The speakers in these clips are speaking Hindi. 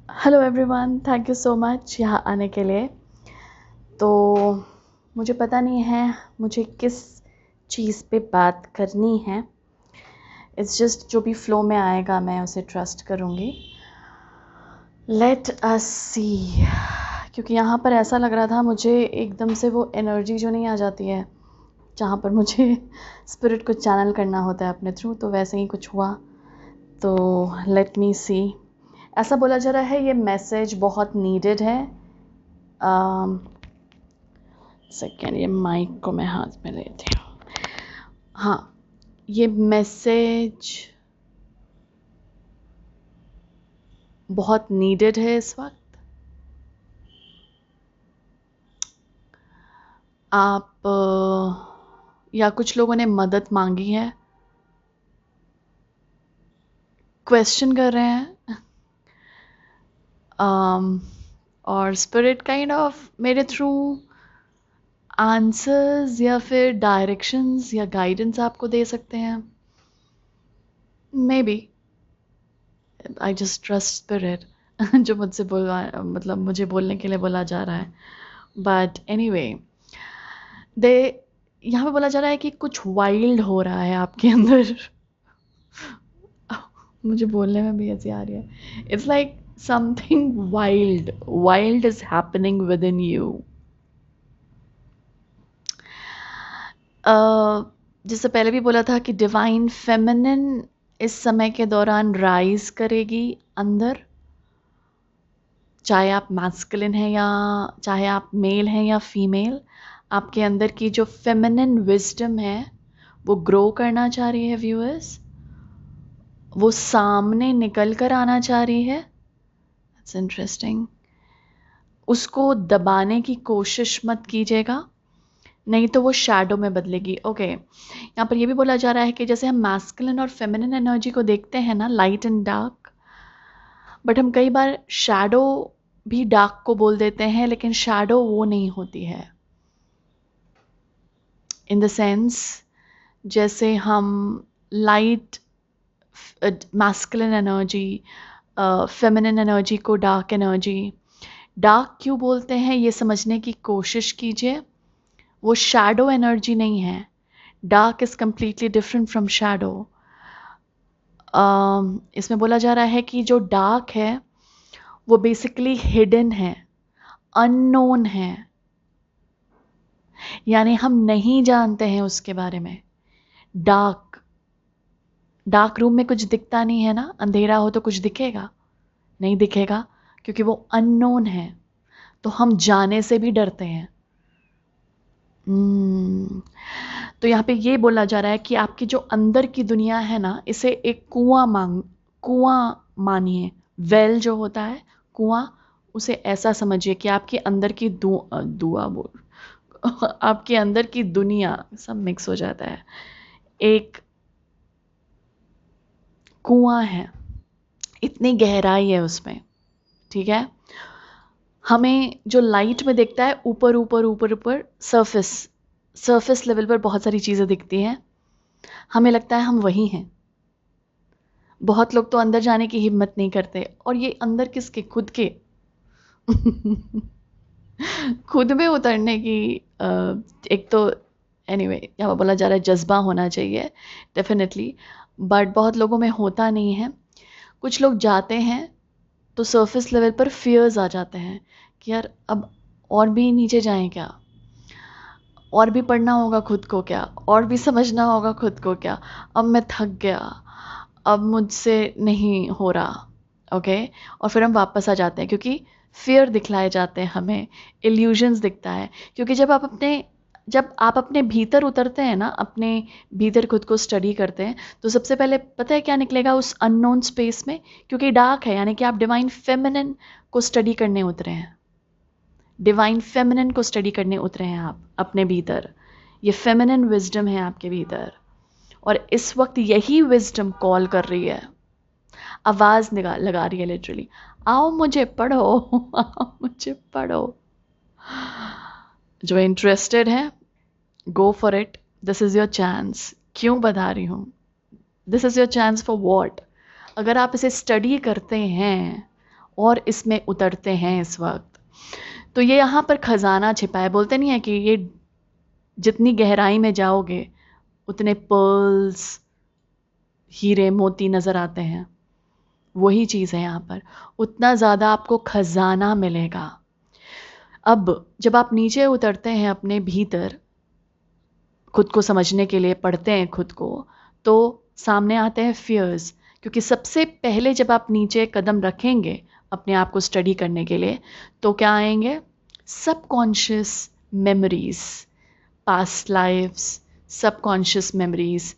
Hello everyone, thank you so much यहाँ आने के लिए। तो मुझे पता नहीं है मुझे किस चीज़ पे बात करनी है। इट्स जस्ट जो भी फ्लो में आएगा मैं उसे ट्रस्ट करूँगी। लेट अस सी। क्योंकि यहाँ पर ऐसा लग रहा था मुझे एकदम से वो एनर्जी जो नहीं आ जाती है जहाँ पर मुझे स्पिरिट को चैनल करना होता है अपने थ्रू, तो वैसे ही कुछ हुआ। तो लेट मी सी। ऐसा बोला जा रहा है ये मैसेज बहुत नीडेड है। सेकेंड, ये माइक को मैं हाथ में लेती हूँ। हाँ, ये मैसेज बहुत नीडेड है इस वक्त। आप या कुछ लोगों ने मदद मांगी है, क्वेश्चन कर रहे हैं, और स्पिरिट काइंड ऑफ मेरे थ्रू आंसर्स या फिर डायरेक्शंस या गाइडेंस आपको दे सकते हैं। Maybe I just trust spirit जो मुझसे बोलवा मतलब मुझे बोलने के लिए बोला जा रहा है। बट एनीवे, दे यहाँ पे बोला जा रहा है कि कुछ वाइल्ड हो रहा है आपके अंदर। मुझे बोलने में भी ऐसी आ रही है। It's like something wild wild is happening with in you. जिससे पहले भी बोला था कि डिवाइन फेमिनिन इस समय के दौरान राइज करेगी अंदर। चाहे आप मैस्कुलिन हैं या चाहे आप मेल हैं या फीमेल, आपके अंदर की जो फेमिनिन विजडम है वो ग्रो करना चाह रही है व्यूअर्स। वो सामने निकल कर आना चाह रही है। It's interesting. उसको दबाने की कोशिश मत कीजिएगा, नहीं तो वो शैडो में बदलेगी। ओके, यहाँ पर ये भी बोला जा रहा है कि जैसे हम मैस्कुलिन और फेमिनिन एनर्जी को देखते हैं ना, लाइट एंड डार्क, बट हम कई बार शैडो भी डार्क को बोल देते हैं, लेकिन शैडो वो नहीं होती है। इन द सेंस जैसे हम light masculine energy, feminine energy को डार्क एनर्जी, डार्क क्यों बोलते हैं ये समझने की कोशिश कीजिए। वो शैडो एनर्जी नहीं है। Dark is completely different from shadow. इसमें बोला जा रहा है कि जो डार्क है वो बेसिकली हिडन है, अननोन है, यानी हम नहीं जानते हैं उसके बारे में। डार्क डार्क रूम में कुछ दिखता नहीं है ना, अंधेरा हो तो कुछ दिखेगा? नहीं दिखेगा, क्योंकि वो अननोन है, तो हम जाने से भी डरते हैं। तो यहाँ पे ये बोला जा रहा है कि आपकी जो अंदर की दुनिया है ना, इसे एक कुआं मानिए। वेल जो होता है कुआं, उसे ऐसा समझिए कि आपके अंदर की दुआ बोल आपके अंदर की दुनिया सब मिक्स हो जाता है, एक कुआं है, इतनी गहराई है उसमें। ठीक है, हमें जो लाइट में दिखता है ऊपर ऊपर ऊपर ऊपर सरफेस लेवल पर बहुत सारी चीज़ें दिखती हैं, हमें लगता है हम वही हैं। बहुत लोग तो अंदर जाने की हिम्मत नहीं करते, और ये अंदर किसके? खुद के। खुद में उतरने की एक तो एनीवे यहाँ बोला जा रहा है जज्बा होना चाहिए डेफिनेटली, बट बहुत लोगों में होता नहीं है। कुछ लोग जाते हैं तो सरफेस लेवल पर फियर्स आ जाते हैं कि यार अब और भी नीचे जाएं क्या, और भी पढ़ना होगा खुद को क्या, और भी समझना होगा खुद को क्या, अब मैं थक गया, अब मुझसे नहीं हो रहा। ओके, और फिर हम वापस आ जाते हैं क्योंकि फियर दिखलाए जाते हैं हमें, इल्यूजन्स दिखता है। क्योंकि जब आप अपने भीतर उतरते हैं ना, अपने भीतर खुद को स्टडी करते हैं, तो सबसे पहले पता है क्या निकलेगा उस अननोन स्पेस में? क्योंकि डार्क है, यानी कि आप डिवाइन फेमिनिन को स्टडी करने उतरे हैं। डिवाइन फेमिनिन को स्टडी करने उतरे हैं आप अपने भीतर। ये फेमिनिन विजडम है आपके भीतर, और इस वक्त यही विजडम कॉल कर रही है, आवाज़ लगा रही है लिटरली, आओ मुझे पढ़ो। आओ मुझे पढ़ो। जो इंटरेस्टेड है, go for it. This is your chance. क्यों बता रही हूँ? This is your chance for what? अगर आप इसे स्टडी करते हैं और इसमें उतरते हैं इस वक्त। तो ये यहाँ पर खजाना छिपा है। बोलते नहीं है कि ये जितनी गहराई में जाओगे उतने पर्ल्स, हीरे मोती नज़र आते हैं। वही चीज़ है यहाँ पर, उतना ज़्यादा आपको खजाना मिलेगा। अब जब आप नीचे उतरते हैं अपने भीतर, खुद को समझने के लिए पढ़ते हैं खुद को, तो सामने आते हैं फियर्स। क्योंकि सबसे पहले जब आप नीचे कदम रखेंगे अपने आप को स्टडी करने के लिए, तो क्या आएंगे? Subconscious memories, past lives, subconscious memories.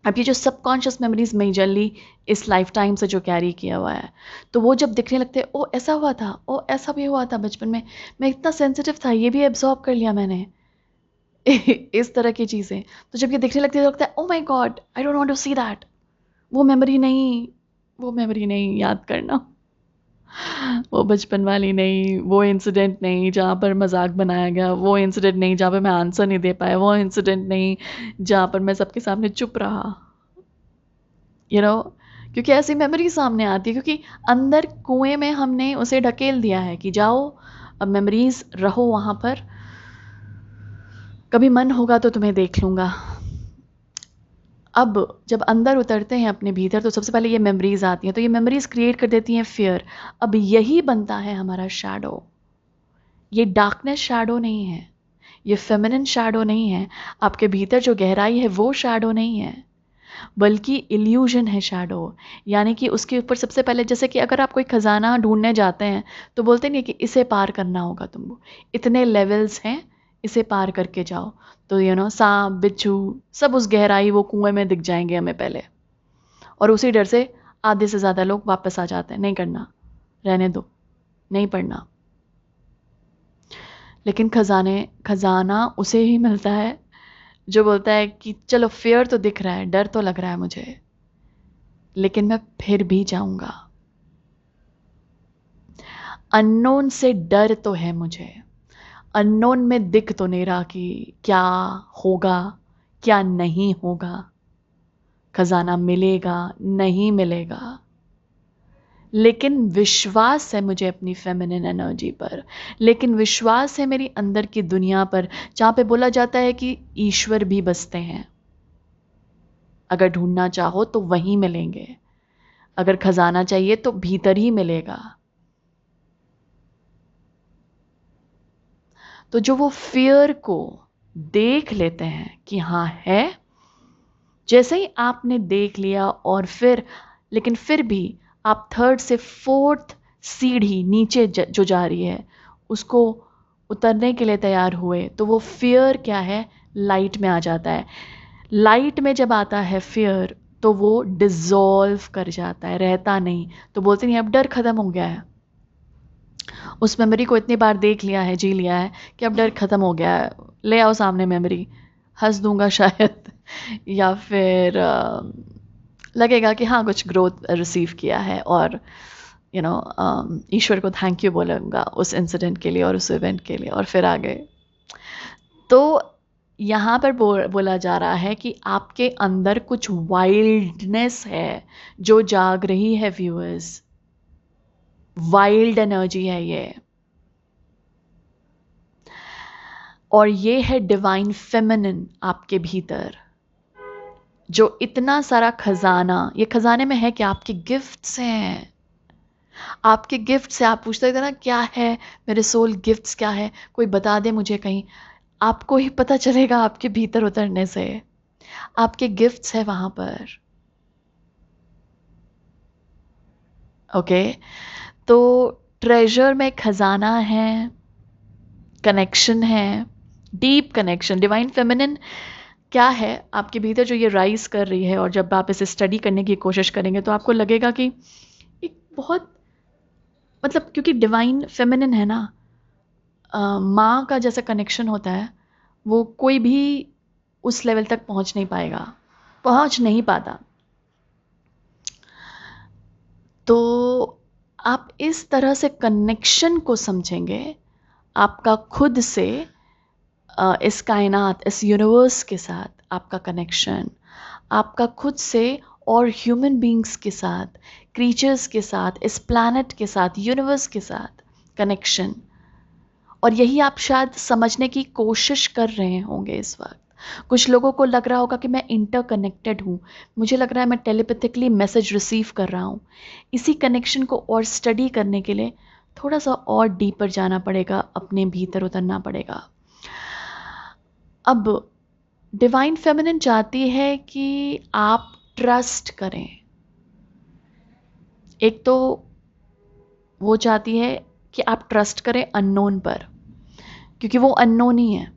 अब ये जो सबकॉन्शियस मेमोरीज मेजरली इस लाइफ टाइम से जो कैरी किया हुआ है, तो वो जब दिखने लगते हैं, ओ ऐसा हुआ था, ओ ऐसा भी हुआ था बचपन में, मैं इतना सेंसिटिव था, ये भी एब्जॉर्ब कर लिया मैंने। इस तरह की चीज़ें तो जब ये दिखने लगती है तो लगता है, oh my God, I don't want to see that. वो मेमोरी नहीं, वो मेमोरी नहीं याद करना। वो बचपन वाली नहीं, वो इंसिडेंट नहीं जहाँ पर मजाक बनाया गया, वो इंसिडेंट नहीं जहाँ पे मैं आंसर नहीं दे पाया, वो इंसिडेंट नहीं जहाँ पर मैं सबके सामने चुप रहा, यू नो। क्योंकि ऐसी मेमोरी सामने आती है, क्योंकि अंदर कुएं में हमने उसे ढकेल दिया है कि जाओ अब मेमोरीज रहो वहाँ पर, कभी मन होगा तो तुम्हें देख लूँगा। अब जब अंदर उतरते हैं अपने भीतर, तो सबसे पहले ये मेमोरीज आती हैं, तो ये मेमोरीज क्रिएट कर देती हैं फियर। अब यही बनता है हमारा शैडो। ये डार्कनेस शैडो नहीं है, ये फेमिनिन शैडो नहीं है, आपके भीतर जो गहराई है वो शैडो नहीं है, बल्कि इल्यूजन है शैडो। यानी कि उसके ऊपर सबसे पहले, जैसे कि अगर आप कोई खजाना ढूंढने जाते हैं तो बोलते नहीं कि इसे पार करना होगा तुमको, इतने लेवल्स हैं, इसे पार करके जाओ। तो सांप बिच्छू सब उस गहराई, वो कुएं में दिख जाएंगे हमें पहले, और उसी डर से आधे से ज़्यादा लोग वापस आ जाते हैं, नहीं करना, रहने दो, नहीं पढ़ना। लेकिन खजाना उसे ही मिलता है जो बोलता है कि चलो फियर तो दिख रहा है, डर तो लग रहा है मुझे, लेकिन मैं फिर भी जाऊंगा। अननोन से डर तो है मुझे, अननोन में दिख तो नहीं रहा कि क्या होगा क्या नहीं होगा, खजाना मिलेगा नहीं मिलेगा। लेकिन विश्वास है मुझे अपनी फेमिनिन एनर्जी पर, लेकिन विश्वास है मेरी अंदर की दुनिया पर, जहाँ पे बोला जाता है कि ईश्वर भी बसते हैं। अगर ढूंढना चाहो तो वहीं मिलेंगे, अगर खजाना चाहिए तो भीतर ही मिलेगा। तो जो वो फियर को देख लेते हैं कि हाँ है, जैसे ही आपने देख लिया और फिर, लेकिन फिर भी आप थर्ड से फोर्थ सीढ़ी नीचे जो जा रही है उसको उतरने के लिए तैयार हुए, तो वो फियर क्या है, लाइट में आ जाता है। लाइट में जब आता है फियर, तो वो डिज़ोल्व कर जाता है, रहता नहीं। तो बोलते नहीं अब डर खत्म हो गया है, उस मेमोरी को इतनी बार देख लिया है, जी लिया है कि अब डर खत्म हो गया है, ले आओ सामने मेमोरी, हंस दूंगा शायद या फिर लगेगा कि हाँ कुछ ग्रोथ रिसीव किया है, और ईश्वर को थैंक यू बोलूँगा उस इंसिडेंट के लिए और उस इवेंट के लिए, और फिर आगे। तो यहाँ पर बोला जा रहा है कि आपके अंदर कुछ वाइल्डनेस है जो जाग रही है व्यूअर्स, वाइल्ड एनर्जी है ये, और ये है डिवाइन फेमिनिन आपके भीतर, जो इतना सारा खजाना, ये खजाने में है कि आपके गिफ्ट्स हैं, आपके गिफ्ट से। आप पूछते थे ना क्या है मेरे सोल गिफ्ट्स क्या है, कोई बता दे मुझे कहीं, आपको ही पता चलेगा आपके भीतर उतरने से, आपके गिफ्ट्स है वहां पर। ओके, तो ट्रेजर में खजाना है, कनेक्शन है, डीप कनेक्शन। डिवाइन फेमिनिन क्या है आपके भीतर जो ये राइज कर रही है, और जब आप इसे स्टडी करने की कोशिश करेंगे तो आपको लगेगा कि एक बहुत, मतलब क्योंकि डिवाइन फेमिनिन है ना, माँ का जैसा कनेक्शन होता है, वो कोई भी उस लेवल तक पहुंच नहीं पाएगा, पहुंच नहीं पाता। तो आप इस तरह से कनेक्शन को समझेंगे, आपका खुद से इस कायनात, इस यूनिवर्स के साथ आपका कनेक्शन, आपका खुद से और ह्यूमन बीइंग्स के साथ क्रीचर्स के साथ, इस प्लैनेट के साथ, यूनिवर्स के साथ कनेक्शन। और यही आप शायद समझने की कोशिश कर रहे होंगे इस वक्त। कुछ लोगों को लग रहा होगा कि मैं इंटरकनेक्टेड हूँ, मुझे लग रहा है मैं टेलीपैथिकली मैसेज रिसीव कर रहा हूँ। इसी कनेक्शन को और स्टडी करने के लिए थोड़ा सा और डीपर जाना पड़ेगा, अपने भीतर उतरना पड़ेगा। अब डिवाइन फेमिनिन चाहती है कि आप ट्रस्ट करें। एक तो वो चाहती है कि आप ट्रस्ट करें अननोन पर, क्योंकि वो अननोन ही है।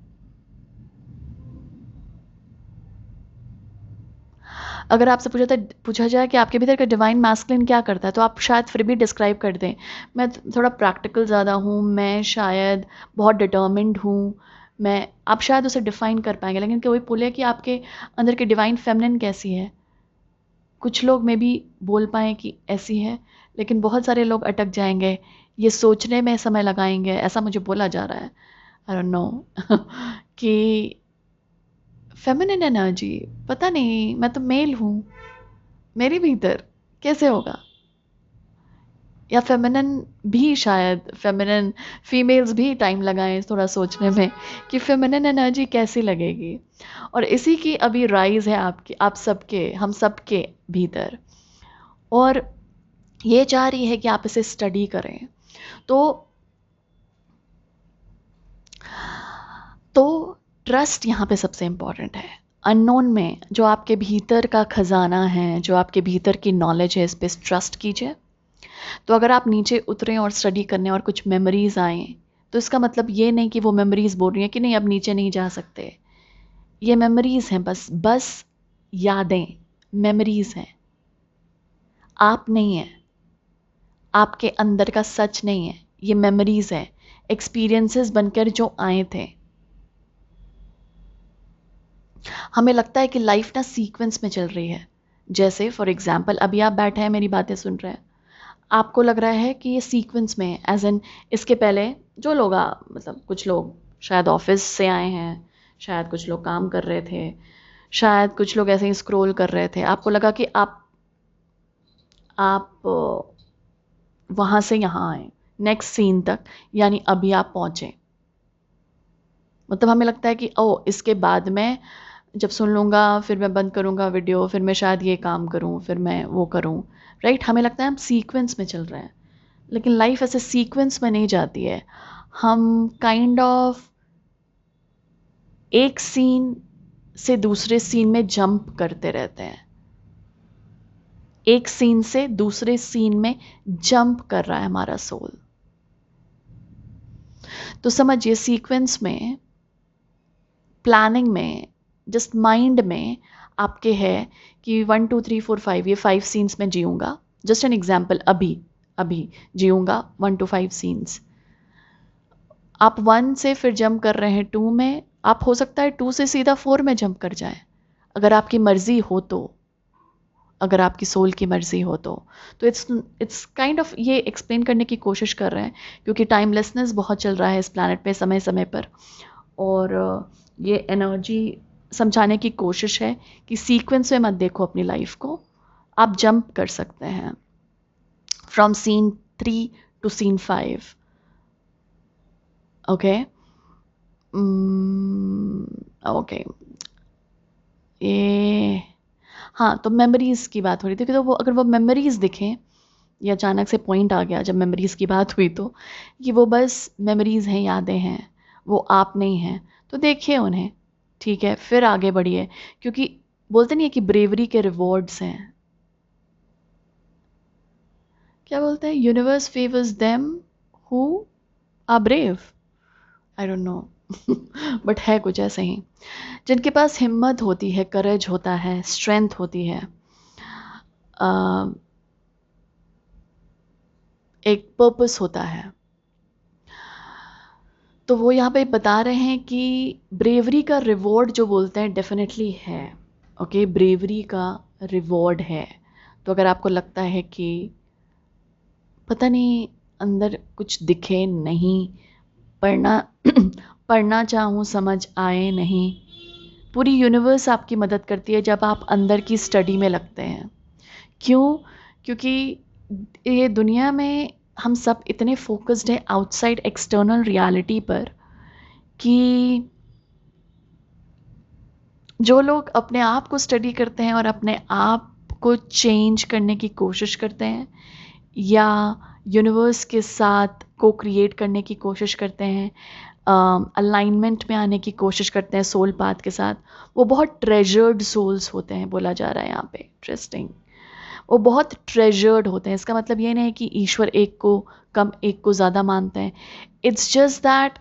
अगर आपसे पूछा जाए कि आपके भीतर का डिवाइन मैस्कुलिन क्या करता है, तो आप शायद फिर भी डिस्क्राइब कर दें, मैं थोड़ा प्रैक्टिकल ज़्यादा हूँ, मैं शायद बहुत डिटर्मिन्ड हूँ, मैं आप शायद उसे डिफ़ाइन कर पाएंगे। लेकिन कोई बोले कि आपके अंदर की डिवाइन फेमिनिन कैसी है, कुछ लोग में भी बोल पाएँ कि ऐसी है, लेकिन बहुत सारे लोग अटक जाएंगे, ये सोचने में समय लगाएंगे। ऐसा मुझे बोला जा रहा है, आई डोंट नो कि फेमिनिन एनर्जी, पता नहीं, मैं तो मेल हूँ, मेरे भीतर कैसे होगा? या फेमिनिन भी, शायद फेमिनिन फीमेल्स भी टाइम लगाएं थोड़ा सोचने में कि फेमिनिन एनर्जी कैसी लगेगी। और इसी की अभी राइज है आपकी, आप सबके, हम सबके भीतर। और ये चाह रही है कि आप इसे स्टडी करें। तो ट्रस्ट यहाँ पे सबसे इम्पॉर्टेंट है। अननोन में जो आपके भीतर का खजाना है, जो आपके भीतर की नॉलेज है, इस पर ट्रस्ट कीजिए। तो अगर आप नीचे उतरें और स्टडी करने और कुछ मेमोरीज आएँ, तो इसका मतलब ये नहीं कि वो मेमोरीज बोल रही हैं कि नहीं अब नीचे नहीं जा सकते। ये मेमोरीज हैं, बस यादें, मेमोरीज हैं, आप नहीं हैं, आपके अंदर का सच नहीं है, ये मेमोरीज हैं, एक्सपीरियंसेस बनकर जो आए थे। हमें लगता है कि लाइफ ना सीक्वेंस में चल रही है। जैसे फॉर एग्जाम्पल अभी आप बैठे हैं, मेरी बातें सुन रहे हैं, आपको लग रहा है कि ये सीक्वेंस में है, एज इन इसके पहले जो लोग मतलब कुछ लोग शायद ऑफिस से आए हैं, शायद कुछ लोग काम कर रहे थे, शायद कुछ लोग ऐसे ही स्क्रॉल कर रहे थे, आपको लगा कि आप वहाँ से यहाँ आए नेक्स्ट सीन तक, यानी अभी आप पहुँचे। मतलब हमें लगता है कि ओ इसके बाद मैं जब सुन लूँगा, फिर मैं बंद करूँगा वीडियो, फिर मैं शायद ये काम करूँ, फिर मैं वो करूँ, राइट? हमें लगता है हम सीक्वेंस में चल रहे हैं, लेकिन लाइफ ऐसे सीक्वेंस में नहीं जाती है। हम काइंड ऑफ एक सीन से दूसरे सीन में जंप करते रहते हैं, एक सीन से दूसरे सीन में जंप कर रहा है हमारा सोल। तो समझिए सीक्वेंस में, प्लानिंग में, जस्ट माइंड में आपके है कि 1 2 3 4 5 ये 5 सीन्स में जीऊँगा। जस्ट एन एग्जाम्पल, अभी जीऊँगा 1 to 5 सीन्स। आप 1 से फिर जंप कर रहे हैं 2 में, आप हो सकता है 2 से सीधा 4 में जंप कर जाएं, अगर आपकी मर्जी हो तो, अगर आपकी सोल की मर्जी हो तो इट्स काइंड ऑफ, ये एक्सप्लेन करने की कोशिश कर रहे हैं क्योंकि टाइमलेसनेस बहुत चल रहा है इस प्लैनेट पे समय समय पर। और ये एनर्जी समझाने की कोशिश है कि सीक्वेंस में मत देखो अपनी लाइफ को, आप जंप कर सकते हैं from scene 3 to scene 5। Okay, okay, ये हाँ, तो मेमोरीज़ की बात हो रही थी कि तो वो, अगर वो मेमोरीज़ दिखें, ये अचानक से पॉइंट आ गया जब मेमोरीज़ की बात हुई, तो कि वो बस मेमोरीज़ हैं, यादें हैं, वो आप नहीं हैं, तो देखिए उन्हें, ठीक है, फिर आगे बढ़िए। क्योंकि बोलते नहीं है कि ब्रेवरी के रिवॉर्ड्स हैं, क्या बोलते हैं, universe favours them who are brave, I don't know but है कुछ ऐसे ही, जिनके पास हिम्मत होती है, करेज होता है, स्ट्रेंथ होती है, एक पर्पस होता है। तो वो यहाँ पे बता रहे हैं कि ब्रेवरी का रिवॉर्ड जो बोलते हैं डेफिनेटली है। ओके, ब्रेवरी का रिवॉर्ड है। तो अगर आपको लगता है कि पता नहीं अंदर कुछ दिखे नहीं, पढ़ना पढ़ना चाहूँ समझ आए नहीं, पूरी यूनिवर्स आपकी मदद करती है जब आप अंदर की स्टडी में लगते हैं। क्यों? क्योंकि ये दुनिया में हम सब इतने फोकस्ड हैं आउटसाइड एक्सटर्नल रियलिटी पर कि जो लोग अपने आप को स्टडी करते हैं और अपने आप को चेंज करने की कोशिश करते हैं या यूनिवर्स के साथ को क्रिएट करने की कोशिश करते हैं, अलाइनमेंट में आने की कोशिश करते हैं सोल पाथ के साथ, वो बहुत ट्रेजर्ड सोल्स होते हैं, बोला जा रहा है यहाँ पे। इंटरेस्टिंग, वो बहुत ट्रेजर्ड होते हैं। इसका मतलब ये नहीं है कि ईश्वर एक को कम एक को ज़्यादा मानते हैं। इट्स जस्ट दैट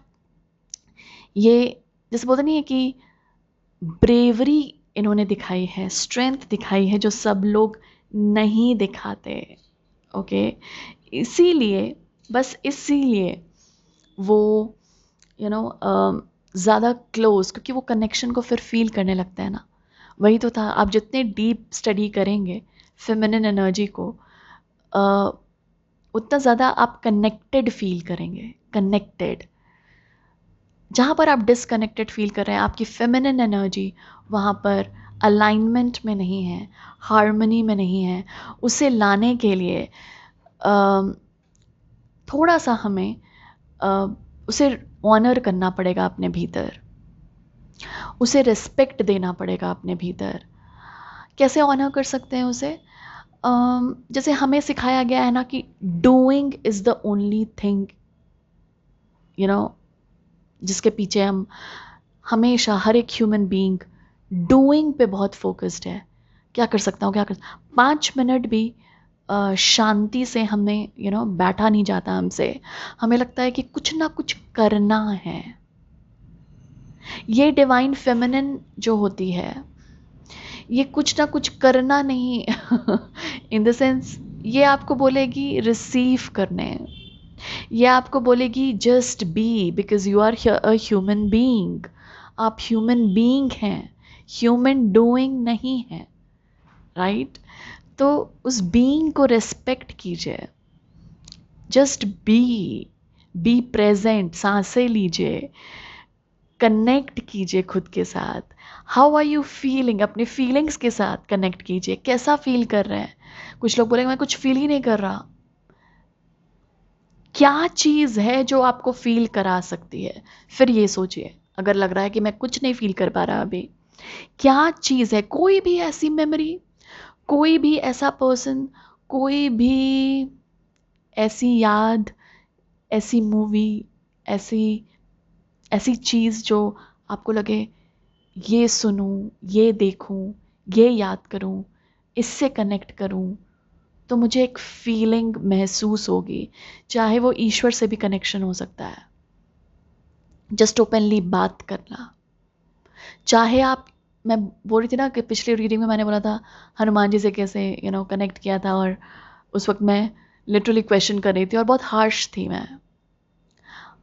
ये जैसे बोलते नहीं है कि ब्रेवरी इन्होंने दिखाई है, स्ट्रेंथ दिखाई है जो सब लोग नहीं दिखाते। ओके, इसीलिए, बस इसीलिए वो ज़्यादा क्लोज, क्योंकि वो कनेक्शन को फिर फील करने लगता है ना। वही तो था, आप जितने डीप स्टडी करेंगे फेमिनिन एनर्जी को उतना ज़्यादा आप कनेक्टेड फील करेंगे। कनेक्टेड, जहाँ पर आप डिसकनेक्टेड फील कर रहे हैं, आपकी फेमिनिन एनर्जी वहाँ पर अलाइनमेंट में नहीं है, हार्मनी में नहीं है, उसे लाने के लिए थोड़ा सा हमें उसे ऑनर करना पड़ेगा अपने भीतर, उसे रिस्पेक्ट देना पड़ेगा अपने भीतर। कैसे ऑनर कर सकते हैं उसे? जैसे हमें सिखाया गया है ना कि doing is the only thing, जिसके पीछे हम हमेशा, हर एक ह्यूमन बीइंग डूइंग पे बहुत फोकस्ड है। क्या कर सकता हूँ, क्या कर 5 मिनट भी शांति से हमें बैठा नहीं जाता हमसे। हमें लगता है कि कुछ ना कुछ करना है। ये डिवाइन फेमिनिन जो होती है, ये कुछ ना कुछ करना नहीं इन द सेंस ये आपको बोलेगी रिसीव करने, ये आपको बोलेगी just be, because you are a human being. आप ह्यूमन बीइंग हैं, ह्यूमन डूइंग नहीं है, राइट? तो उस बीइंग को रेस्पेक्ट कीजिए, जस्ट बी प्रेजेंट, सांसें लीजिए, कनेक्ट कीजिए खुद के साथ। हाउ आर यू फीलिंग, अपने फीलिंग्स के साथ कनेक्ट कीजिए। कैसा फील कर रहे हैं? कुछ लोग बोलेंगे मैं कुछ फील ही नहीं कर रहा। क्या चीज़ है जो आपको फील करा सकती है? फिर ये सोचिए, अगर लग रहा है कि मैं कुछ नहीं फील कर पा रहा अभी, क्या चीज़ है? कोई भी ऐसी मेमोरी, कोई भी ऐसा पर्सन, कोई भी ऐसी याद, ऐसी मूवी, ऐसी ऐसी चीज़ जो आपको लगे ये सुनूं, ये देखूं, ये याद करूं, इससे कनेक्ट करूं, तो मुझे एक फीलिंग महसूस होगी। चाहे वो ईश्वर से भी कनेक्शन हो सकता है, जस्ट ओपनली बात करना। चाहे आप, मैं बोल रही थी ना कि पिछली रीडिंग में मैंने बोला था हनुमान जी से कैसे कनेक्ट किया था, और उस वक्त मैं लिटरली क्वेश्चन कर रही थी और बहुत हार्श थी मैं,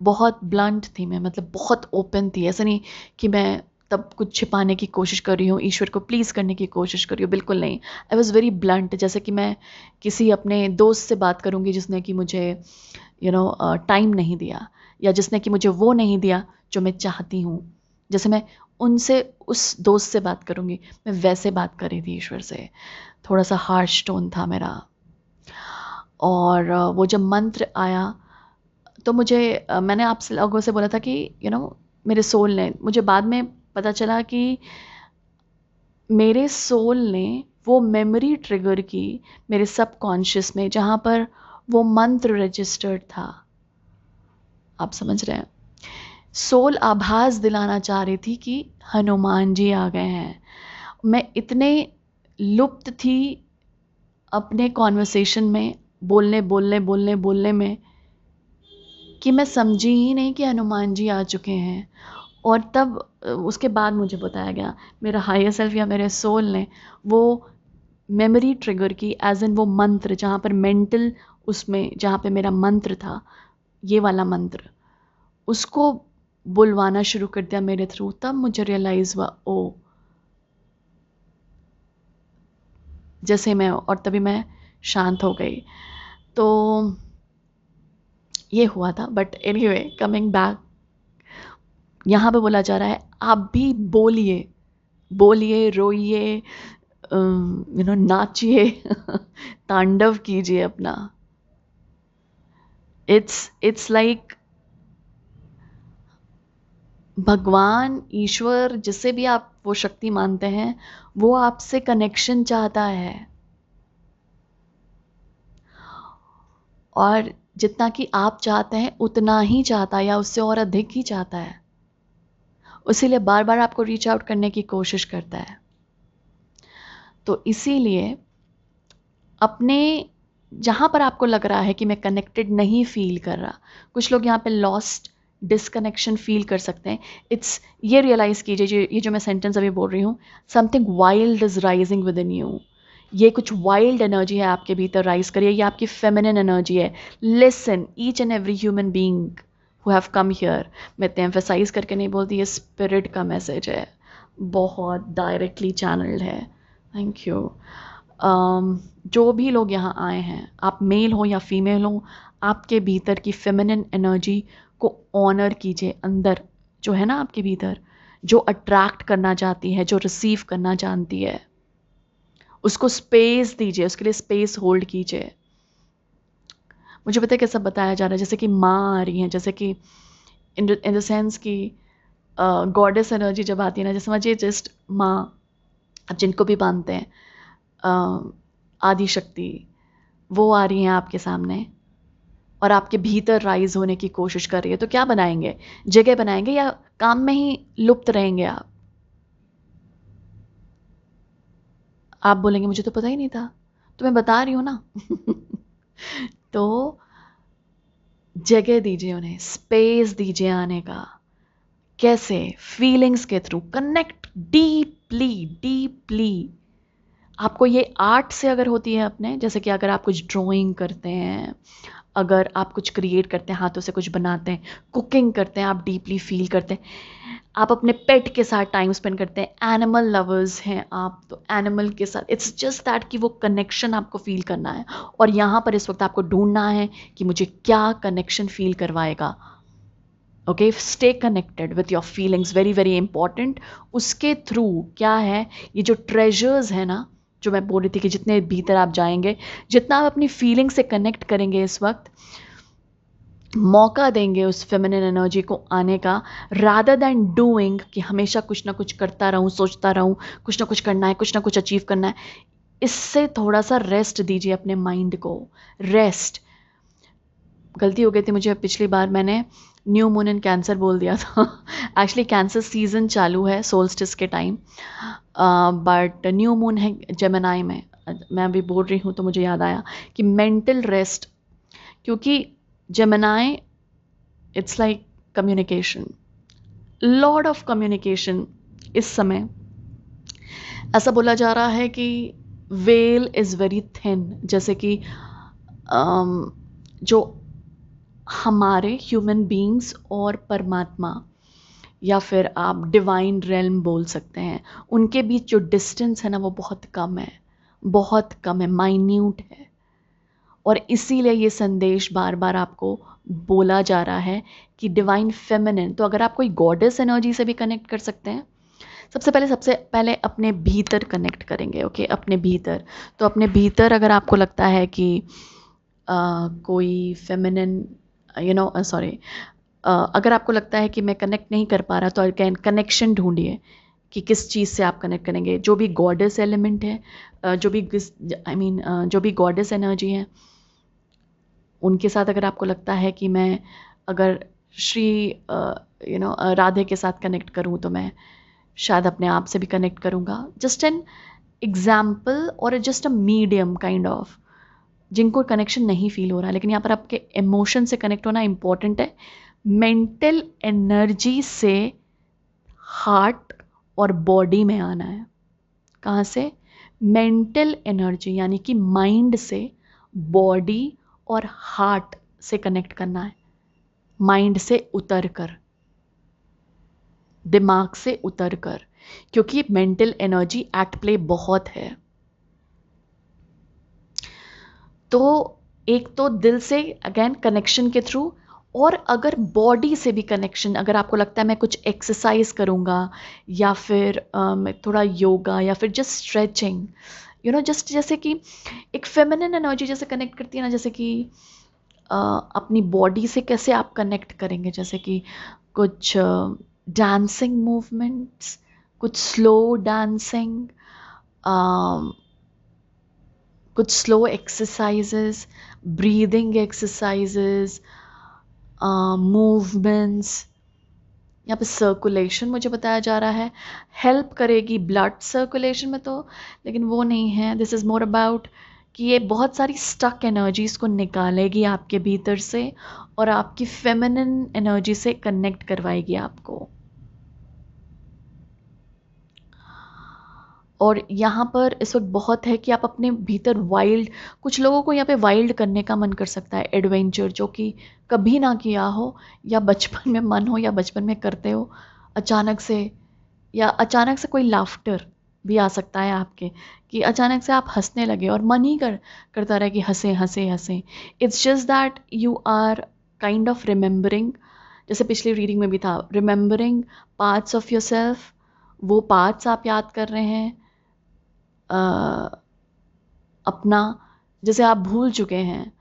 बहुत ब्लंट थी मैं, मतलब बहुत ओपन थी। ऐसा नहीं कि मैं तब कुछ छिपाने की कोशिश कर रही हूँ, ईश्वर को प्लीज़ करने की कोशिश कर रही हूँ, बिल्कुल नहीं। आई वॉज़ वेरी ब्लंट, जैसे कि मैं किसी अपने दोस्त से बात करूँगी जिसने कि मुझे टाइम नहीं दिया, या जिसने कि मुझे वो नहीं दिया जो मैं चाहती हूँ। जैसे मैं उनसे, उस दोस्त से बात करूँगी, मैं वैसे बात कर रही थी ईश्वर से। थोड़ा सा हार्श टोन था मेरा। और वो जब मंत्र आया तो मुझे मैंने आप लोगों से बोला था कि मेरे सोल ने, मुझे बाद में पता चला कि मेरे सोल ने वो मेमोरी ट्रिगर की मेरे सबकॉन्शियस में, जहाँ पर वो मंत्र रजिस्टर्ड था। आप समझ रहे हैं? सोल आभास दिलाना चाह रही थी कि हनुमान जी आ गए हैं। मैं इतने लुप्त थी अपने कॉन्वर्सेशन में, बोलने बोलने बोलने बोलने में, कि मैं समझी ही नहीं कि हनुमान जी आ चुके हैं। और तब उसके बाद मुझे बताया गया, मेरा हायर सेल्फ या मेरे सोल ने वो मेमोरी ट्रिगर की, एज इन वो मंत्र, जहाँ पर मेंटल, उसमें जहाँ पे मेरा मंत्र था, ये वाला मंत्र, उसको बुलवाना शुरू कर दिया मेरे थ्रू। तब मुझे रियलाइज़ हुआ, ओ, जैसे मैं, और तभी मैं शांत हो गई। तो ये हुआ था। बट एनीवे, कमिंग बैक, यहाँ पे बोला जा रहा है आप भी बोलिए, बोलिए, रोइए, नाचिए, तांडव कीजिए अपना। इट्स लाइक भगवान, ईश्वर, जिसे भी आप वो शक्ति मानते हैं, वो आपसे कनेक्शन चाहता है। और जितना कि आप चाहते हैं उतना ही चाहता है, या उससे और अधिक ही चाहता है। इसीलिए बार बार आपको रीच आउट करने की कोशिश करता है। तो इसीलिए अपने जहाँ पर आपको लग रहा है कि मैं कनेक्टेड नहीं फील कर रहा, कुछ लोग यहाँ पे लॉस्ट, डिसकनेक्शन फील कर सकते हैं। ये रियलाइज़ कीजिए, ये जो मैं सेंटेंस अभी बोल रही हूँ, something wild is rising with in you. ये कुछ वाइल्ड एनर्जी है आपके भीतर, राइज करिए। ये आपकी फेमिनिन एनर्जी है। Listen, each and every human being who have come here. मैं इतने एम्फेसाइज करके नहीं बोलती, ये स्पिरिट का मैसेज है, बहुत डायरेक्टली चैनल्ड है। Thank you. जो भी लोग यहाँ आए हैं, आप मेल हो या फीमेल हो, आपके भीतर की फेमिनिन एनर्जी को ऑनर कीजिए। अंदर जो है ना आपके भीतर, जो अट्रैक्ट करना चाहती है, जो रिसीव करना जानती है, उसको स्पेस दीजिए, उसके लिए स्पेस होल्ड कीजिए। मुझे पता है कैसा बताया जा रहा है, जैसे कि माँ आ रही हैं, जैसे कि इन द सेंस कि गॉडेस एनर्जी जब आती है ना, जैसे समझिए जस्ट माँ, आप जिनको भी मानते हैं, आदि शक्ति, वो आ रही हैं आपके सामने और आपके भीतर राइज होने की कोशिश कर रही है। तो क्या बनाएंगे? जगह बनाएंगे या काम में ही लुप्त रहेंगे आप बोलेंगे मुझे तो पता ही नहीं था, तो मैं बता रही हूँ ना। तो जगह दीजिए उन्हें, स्पेस दीजिए आने का। कैसे? फीलिंग्स के थ्रू कनेक्ट डीपली डीपली। आपको ये आर्ट से अगर होती है अपने, जैसे कि अगर आप कुछ ड्राइंग करते हैं, अगर आप कुछ क्रिएट करते हैं, हाथों से कुछ बनाते हैं, कुकिंग करते हैं, आप डीपली फील करते हैं। आप अपने पेट के साथ टाइम स्पेंड करते हैं, एनिमल लवर्स हैं आप, तो एनिमल के साथ इट्स जस्ट दैट कि वो कनेक्शन आपको फील करना है। और यहाँ पर इस वक्त आपको ढूंढना है कि मुझे क्या कनेक्शन फील करवाएगा। Okay, stay connected with your feelings, very very important. उसके थ्रू क्या है, ये जो ट्रेजर्स है ना, जो मैं बोल रही थी कि जितने भीतर आप जाएंगे, जितना आप अपनी फीलिंग से कनेक्ट करेंगे, इस वक्त मौका देंगे उस फेमिनिन एनर्जी को आने का, रादर दैन डूइंग कि हमेशा कुछ ना कुछ करता रहूं, सोचता रहूं, कुछ ना कुछ करना है, कुछ ना कुछ अचीव करना है। इससे थोड़ा सा रेस्ट दीजिए अपने माइंड को। रेस्ट, गलती हो गई थी मुझे, पिछली बार मैंने न्यू मून इन कैंसर बोल दिया था। एक्चुअली कैंसर सीजन चालू है सोल्स्टिस के टाइम, बट न्यू मून है जेमिनाई में। मैं अभी बोल रही हूँ तो मुझे याद आया कि मेंटल रेस्ट, क्योंकि Gemini it's like communication, Lord of communication. इस समय ऐसा बोला जा रहा है कि वेल इज़ वेरी थिन, जैसे कि जो हमारे ह्यूमन बीइंग्स और परमात्मा, या फिर आप डिवाइन रेल्म बोल सकते हैं, उनके बीच जो डिस्टेंस है ना, वो बहुत कम है, बहुत कम है, माइन्यूट है। और इसीलिए ये संदेश बार बार आपको बोला जा रहा है कि डिवाइन फेमिनिन। तो अगर आप कोई गॉडेस एनर्जी से भी कनेक्ट कर सकते हैं, सबसे पहले अपने भीतर कनेक्ट करेंगे। ओके, अपने भीतर। तो अपने भीतर अगर आपको लगता है कि कोई फेमिनिन सॉरी, अगर आपको लगता है कि मैं कनेक्ट नहीं कर पा रहा, तो अगेन कनेक्शन ढूंढिए कि किस चीज़ से आप कनेक्ट करेंगे। जो भी गॉडेस एलिमेंट है, जो भी गॉडेस एनर्जी है, उनके साथ अगर आपको लगता है कि मैं अगर श्री राधे के साथ कनेक्ट करूं, तो मैं शायद अपने आप से भी कनेक्ट करूंगा। जस्ट एन एग्जाम्पल और just a medium kind of, जिनको कनेक्शन नहीं फील हो रहा है, लेकिन यहाँ पर आपके इमोशन से कनेक्ट होना इंपॉर्टेंट है। मेंटल एनर्जी से हार्ट और बॉडी में आना है। कहाँ से? मेंटल एनर्जी, यानी कि माइंड से बॉडी और हार्ट से कनेक्ट करना है। माइंड से उतर कर, दिमाग से उतर कर, क्योंकि मेंटल एनर्जी एट प्ले बहुत है। तो एक तो दिल से अगेन कनेक्शन के थ्रू, और अगर बॉडी से भी कनेक्शन, अगर आपको लगता है मैं कुछ एक्सरसाइज करूँगा या फिर मैं थोड़ा योगा या फिर जस्ट स्ट्रेचिंग, जस्ट जैसे कि एक फेमिनिन एनर्जी जैसे कनेक्ट करती है ना, जैसे कि अपनी बॉडी से कैसे आप कनेक्ट करेंगे, जैसे कि कुछ डांसिंग मूवमेंट्स, कुछ स्लो डांसिंग, कुछ slow exercises, breathing exercises, movements. यहाँ पे सर्कुलेशन मुझे बताया जा रहा है, हेल्प करेगी ब्लड सर्कुलेशन में तो, लेकिन वो नहीं है। दिस इज़ मोर अबाउट कि ये बहुत सारी स्टक एनर्जीज को निकालेगी आपके भीतर से और आपकी फेमिनिन एनर्जी से कनेक्ट करवाएगी आपको। और यहाँ पर इस वक्त बहुत है कि आप अपने भीतर वाइल्ड, कुछ लोगों को यहाँ पे वाइल्ड करने का मन कर सकता है, एडवेंचर जो कि कभी ना किया हो, या बचपन में मन हो या बचपन में करते हो अचानक से, या अचानक से कोई लाफ्टर भी आ सकता है आपके, कि अचानक से आप हंसने लगे और मन ही करता रहे कि हंसे हंसे हंसे। It's just that you are kind of remembering, जैसे पिछली रीडिंग में भी था, remembering parts of yourself. वो पार्ट्स आप याद कर रहे हैं अपना, जैसे आप भूल चुके हैं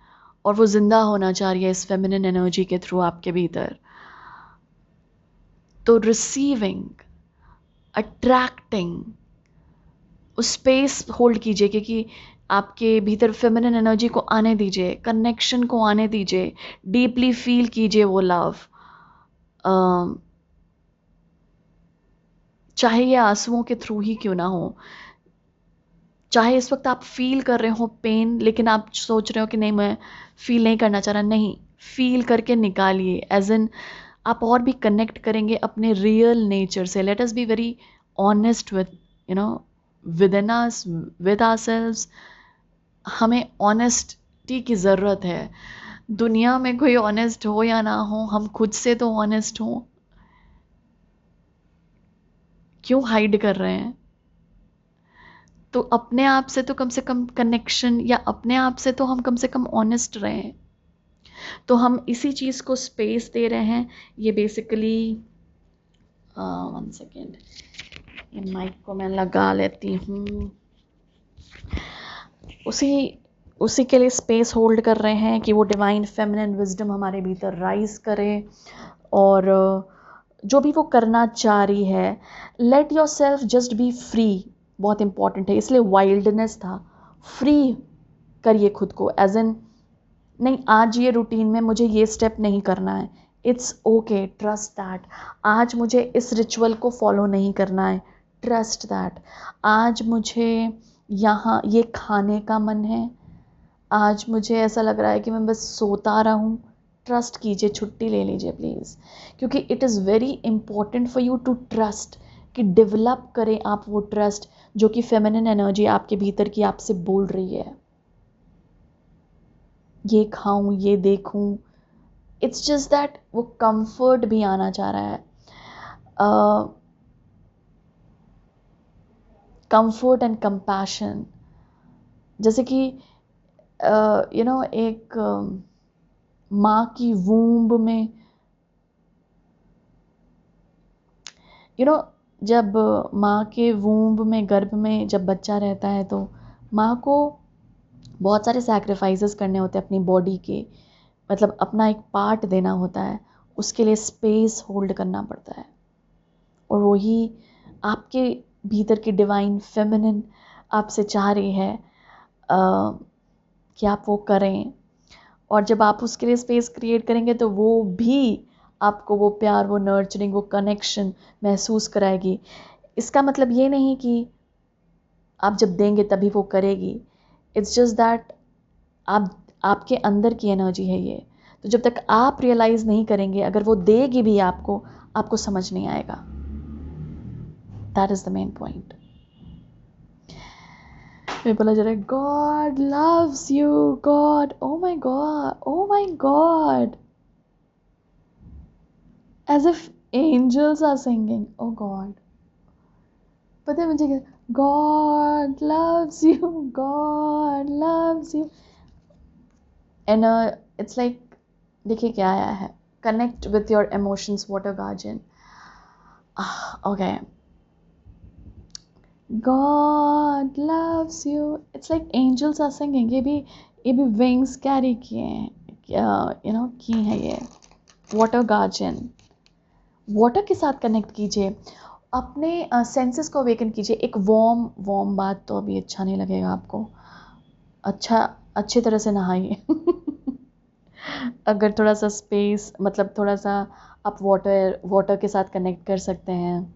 और वो जिंदा होना चाह रही है इस फेमिनिन एनर्जी के थ्रू आपके भीतर। तो रिसीविंग, अट्रैक्टिंग, उस स्पेस होल्ड कीजिए, क्योंकि आपके भीतर फेमिनिन एनर्जी को आने दीजिए, कनेक्शन को आने दीजिए, डीपली फील कीजिए वो लव। चाहे ये आंसुओं के थ्रू ही क्यों ना हो, चाहे इस वक्त आप फील कर रहे हो पेन, लेकिन आप सोच रहे हो कि नहीं मैं फील नहीं करना चाह रहा, नहीं, फील करके निकालिए। एज इन आप और भी कनेक्ट करेंगे अपने रियल नेचर से। Let us be very honest with with in us, with ourselves. हमें ऑनेस्टी की ज़रूरत है। दुनिया में कोई ऑनेस्ट हो या ना हो, हम खुद से तो ऑनेस्ट हों। क्यों हाइड कर रहे हैं? तो अपने आप से कम कनेक्शन, या अपने आप से तो हम कम से कम ऑनेस्ट रहें। तो हम इसी चीज़ को स्पेस दे रहे हैं। ये बेसिकली, वन सेकेंड, ये माइक को मैं लगा लेती हूँ। उसी उसी के लिए स्पेस होल्ड कर रहे हैं कि वो डिवाइन फेमिनिन विजडम हमारे भीतर राइज करे, और जो भी वो करना चाह रही है, let your self just be free. बहुत इंपॉर्टेंट है, इसलिए वाइल्डनेस था। फ्री करिए खुद को, एज इन नहीं आज ये रूटीन में मुझे ये स्टेप नहीं करना है, इट्स ओके, ट्रस्ट दैट। आज मुझे इस रिचुअल को फॉलो नहीं करना है, ट्रस्ट दैट। आज मुझे यहाँ ये खाने का मन है, आज मुझे ऐसा लग रहा है कि मैं बस सोता रहूं, ट्रस्ट कीजिए, छुट्टी ले लीजिए प्लीज़। क्योंकि it is very important for you to trust, कि डेवलप करें आप वो ट्रस्ट जो कि फेमिनिन एनर्जी आपके भीतर की आपसे बोल रही है। ये खाऊं, ये देखूं, इट्स जस्ट दैट वो कंफर्ट भी आना चाह रहा है, कंफर्ट एंड कंपैशन। जैसे कि एक माँ की वूम्ब में, जब माँ के वूम्ब में, गर्भ में जब बच्चा रहता है, तो माँ को बहुत सारे सैक्रिफाइसेस करने होते हैं अपनी बॉडी के, मतलब अपना एक पार्ट देना होता है, उसके लिए स्पेस होल्ड करना पड़ता है। और वही आपके भीतर की डिवाइन फेमिनिन आपसे चाह रही है कि आप वो करें। और जब आप उसके लिए स्पेस क्रिएट करेंगे, तो वो भी आपको वो प्यार, वो नर्चरिंग, वो कनेक्शन महसूस कराएगी। इसका मतलब ये नहीं कि आप जब देंगे तभी वो करेगी, इट्स जस्ट दैट आपके अंदर की एनर्जी है ये। तो जब तक आप रियलाइज़ नहीं करेंगे, अगर वो देगी भी आपको समझ नहीं आएगा। That is the main point. मैं बोला जा रहा है, God loves you, God, oh my God, oh my God, as if angels are singing, oh god। पता है मुझे क्या, God loves you, God loves you, and it's like देखिए क्या आया है, connect with your emotions water guardian. Okay, God loves you. It's like angels are singing. ये भी wings carry किए हैं, की हैं ये. Water guardian. वाटर के साथ कनेक्ट कीजिए, अपने सेंसेस को अवेकन कीजिए. एक वार्म बात तो अभी अच्छा नहीं लगेगा आपको. अच्छी तरह से नहाइए. अगर थोड़ा सा स्पेस, मतलब थोड़ा सा आप वाटर के साथ कनेक्ट कर सकते हैं.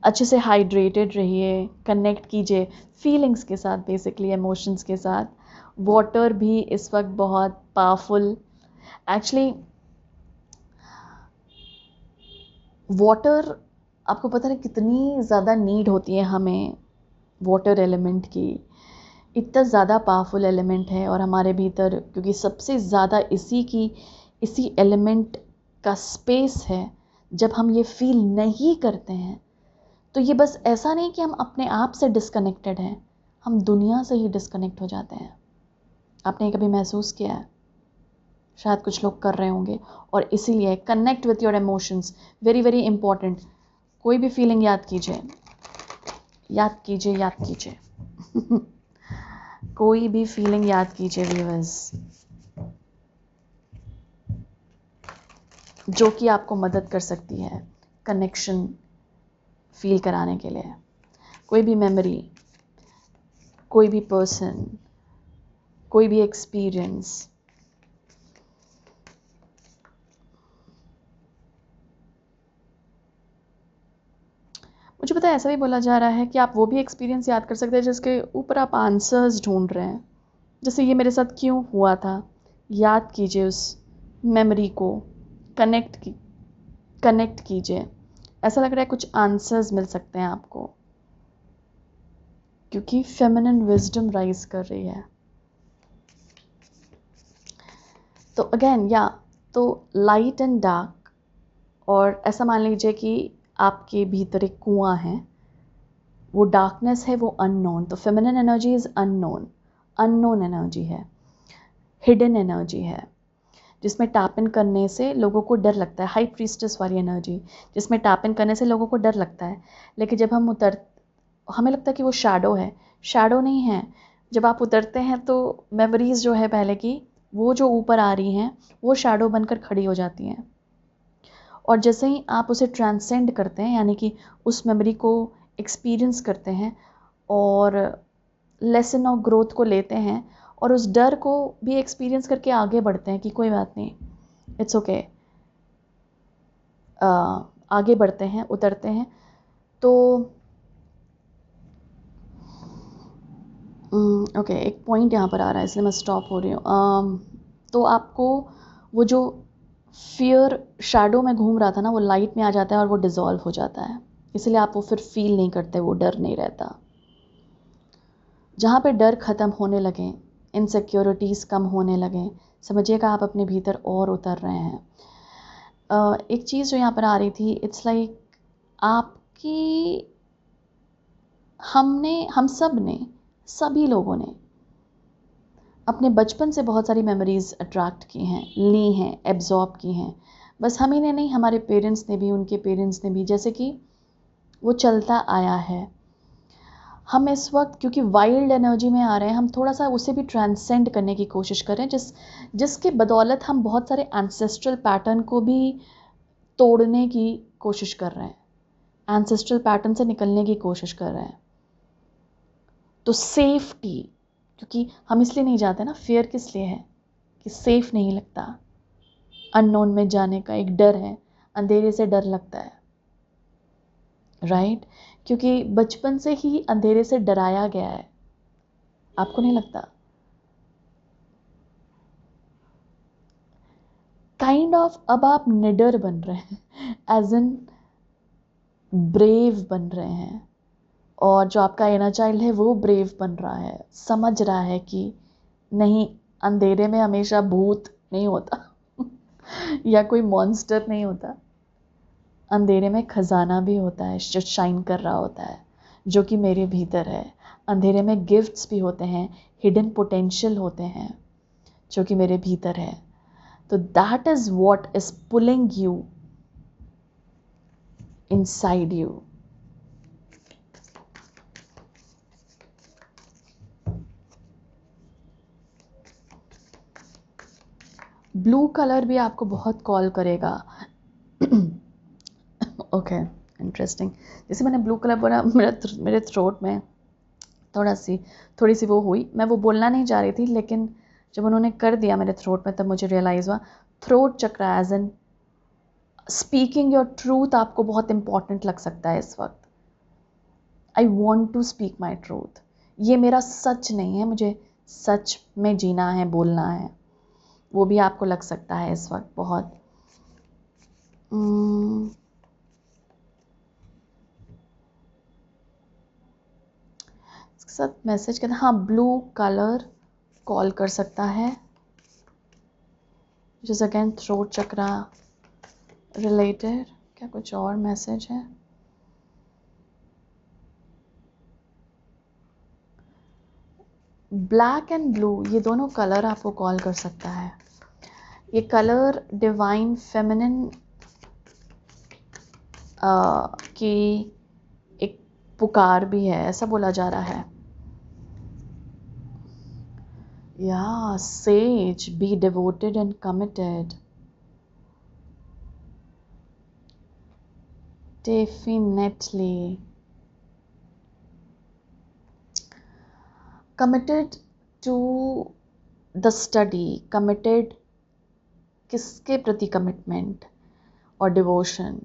अच्छे से हाइड्रेटेड रहिए, कनेक्ट कीजिए फीलिंग्स के साथ, बेसिकली इमोशंस के साथ. वाटर भी इस वक्त बहुत पावरफुल. एक्चुअली वाटर, आपको पता है कितनी ज़्यादा नीड होती है हमें वाटर एलिमेंट की. इतना ज़्यादा पावरफुल एलिमेंट है और हमारे भीतर, क्योंकि सबसे ज़्यादा इसी एलिमेंट का स्पेस है. जब हम ये फील नहीं करते हैं तो ये बस ऐसा नहीं कि हम अपने आप से डिस्कनेक्टेड हैं, हम दुनिया से ही डिस्कनेक्ट हो जाते हैं. आपने कभी महसूस किया है? शायद कुछ लोग कर रहे होंगे. और इसीलिए connect with your emotions, very very important. कोई भी फीलिंग याद कीजिए. कोई भी फीलिंग याद कीजिए व्यूअर्स, जो कि आपको मदद कर सकती है कनेक्शन फील कराने के लिए. कोई भी मेमोरी, कोई भी पर्सन, कोई भी एक्सपीरियंस. मुझे पता है ऐसा भी बोला जा रहा है कि आप वो भी एक्सपीरियंस याद कर सकते हैं जिसके ऊपर आप आंसर्स ढूंढ रहे हैं. जैसे ये मेरे साथ क्यों हुआ था, याद कीजिए उस मेमोरी को, कनेक्ट कीजिए. ऐसा लग रहा है कुछ आंसर्स मिल सकते हैं आपको, क्योंकि फेमिनिन विजडम राइज कर रही है. तो अगेन तो लाइट एंड डार्क, और ऐसा मान लीजिए कि आपके भीतर एक कुआं है. वो डार्कनेस है, वो अननोन. तो feminine energy is unknown energy है, हिडन एनर्जी है, जिसमें टैप इन करने से लोगों को डर लगता है. हाई प्रीस्टेस वाली एनर्जी, जिसमें टैप इन करने से लोगों को डर लगता है. लेकिन जब हम हमें लगता है कि वो शैडो है. शैडो नहीं है. जब आप उतरते हैं तो मेमोरीज जो है पहले की, वो जो ऊपर आ रही हैं, वो शैडो बनकर खड़ी हो जाती हैं. और जैसे ही आप उसे ट्रांसेंड करते हैं, यानी कि उस मेमोरी को एक्सपीरियंस करते हैं और लेसन ऑफ ग्रोथ को लेते हैं और उस डर को भी एक्सपीरियंस करके आगे बढ़ते हैं कि कोई बात नहीं, इट्स ओके, आगे बढ़ते हैं, उतरते हैं. तो ओके, एक पॉइंट यहाँ पर आ रहा है इसलिए मैं स्टॉप हो रही हूँ. तो आपको वो जो फियर शैडो में घूम रहा था ना, वो लाइट में आ जाता है और वो डिज़ोल्व हो जाता है. इसलिए आप वो फिर फील नहीं करते, वो डर नहीं रहता. जहाँ पे डर ख़त्म होने लगे, इनसिक्योरिटीज़ कम होने लगे, समझिएगा आप अपने भीतर और उतर रहे हैं. एक चीज़ जो यहाँ पर आ रही थी, इट्स लाइक आपकी हम सब ने, सभी लोगों ने अपने बचपन से बहुत सारी मेमोरीज़ अट्रैक्ट की हैं, ली हैं, एब्जॉर्ब की हैं. बस हम ही ने नहीं, हमारे पेरेंट्स ने भी, उनके पेरेंट्स ने भी. जैसे कि वो चलता आया है. हम इस वक्त क्योंकि वाइल्ड एनर्जी में आ रहे हैं, हम थोड़ा सा उसे भी ट्रांसेंड करने की कोशिश करें, जिसके बदौलत हम बहुत सारे एंसेस्ट्रल पैटर्न को भी तोड़ने की कोशिश कर रहे हैं, एंसेस्ट्रल पैटर्न से निकलने की कोशिश कर रहे हैं. तो सेफ्टी, क्योंकि हम इसलिए नहीं जाते ना, फियर किस लिए है कि सेफ नहीं लगता. अननोन में जाने का एक डर है, अंधेरे से डर लगता है, राइट? क्योंकि बचपन से ही अंधेरे से डराया गया है. आपको नहीं लगता? काइंड ऑफ अब आप निडर बन रहे हैं, एज इन ब्रेव बन रहे हैं. और जो आपका इनर चाइल्ड है वो ब्रेव बन रहा है, समझ रहा है कि नहीं, अंधेरे में हमेशा भूत नहीं होता या कोई मॉन्स्टर नहीं होता. अंधेरे में खजाना भी होता है जो शाइन कर रहा होता है, जो कि मेरे भीतर है. अंधेरे में गिफ्ट्स भी होते हैं, हिडन पोटेंशियल होते हैं, जो कि मेरे भीतर है. तो that is what is pulling you inside you. Blue colour भी आपको बहुत कॉल करेगा. Okay, interesting. जैसे मैंने ब्लू कलर बोला, मेरे थ्रोट में थोड़ी सी वो हुई. मैं वो बोलना नहीं चाह रही थी, लेकिन जब उन्होंने कर दिया मेरे थ्रोट में, तब मुझे रियलाइज़ हुआ. Throat chakra as an speaking your truth आपको बहुत इंपॉर्टेंट लग सकता है इस वक्त. I want to speak my truth. ये मेरा सच नहीं है, मुझे सच में जीना है, बोलना है. वो भी आपको लग सकता है इस वक्त बहुत. इसके साथ मैसेज कहते हैं, हाँ ब्लू कलर कॉल कर सकता है, जिस अगेन थ्रोट चक्रा रिलेटेड. क्या कुछ और मैसेज है? ब्लैक एंड ब्लू, ये दोनों कलर आपको कॉल कर सकता है. ये कलर डिवाइन फेमिनिन की एक पुकार भी है, ऐसा बोला जा रहा है. या says, be devoted and committed. Definitely committed to the study. committed किसके प्रति कमिटमेंट और डिवोशन?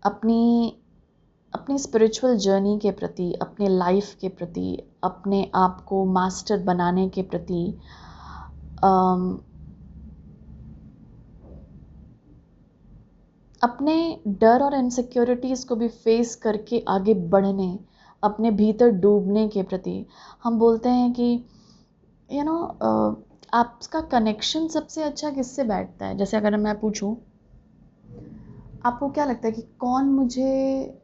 अपनी स्पिरिचुअल जर्नी के प्रति, अपने लाइफ के प्रति, अपने आप को मास्टर बनाने के प्रति. अपने डर और इनसिक्योरिटीज़ को भी फेस करके आगे बढ़ने, अपने भीतर डूबने के प्रति. हम बोलते हैं कि यू नो आपका कनेक्शन सबसे अच्छा किससे बैठता है? जैसे अगर मैं पूछूं, आपको क्या लगता है कि कौन मुझे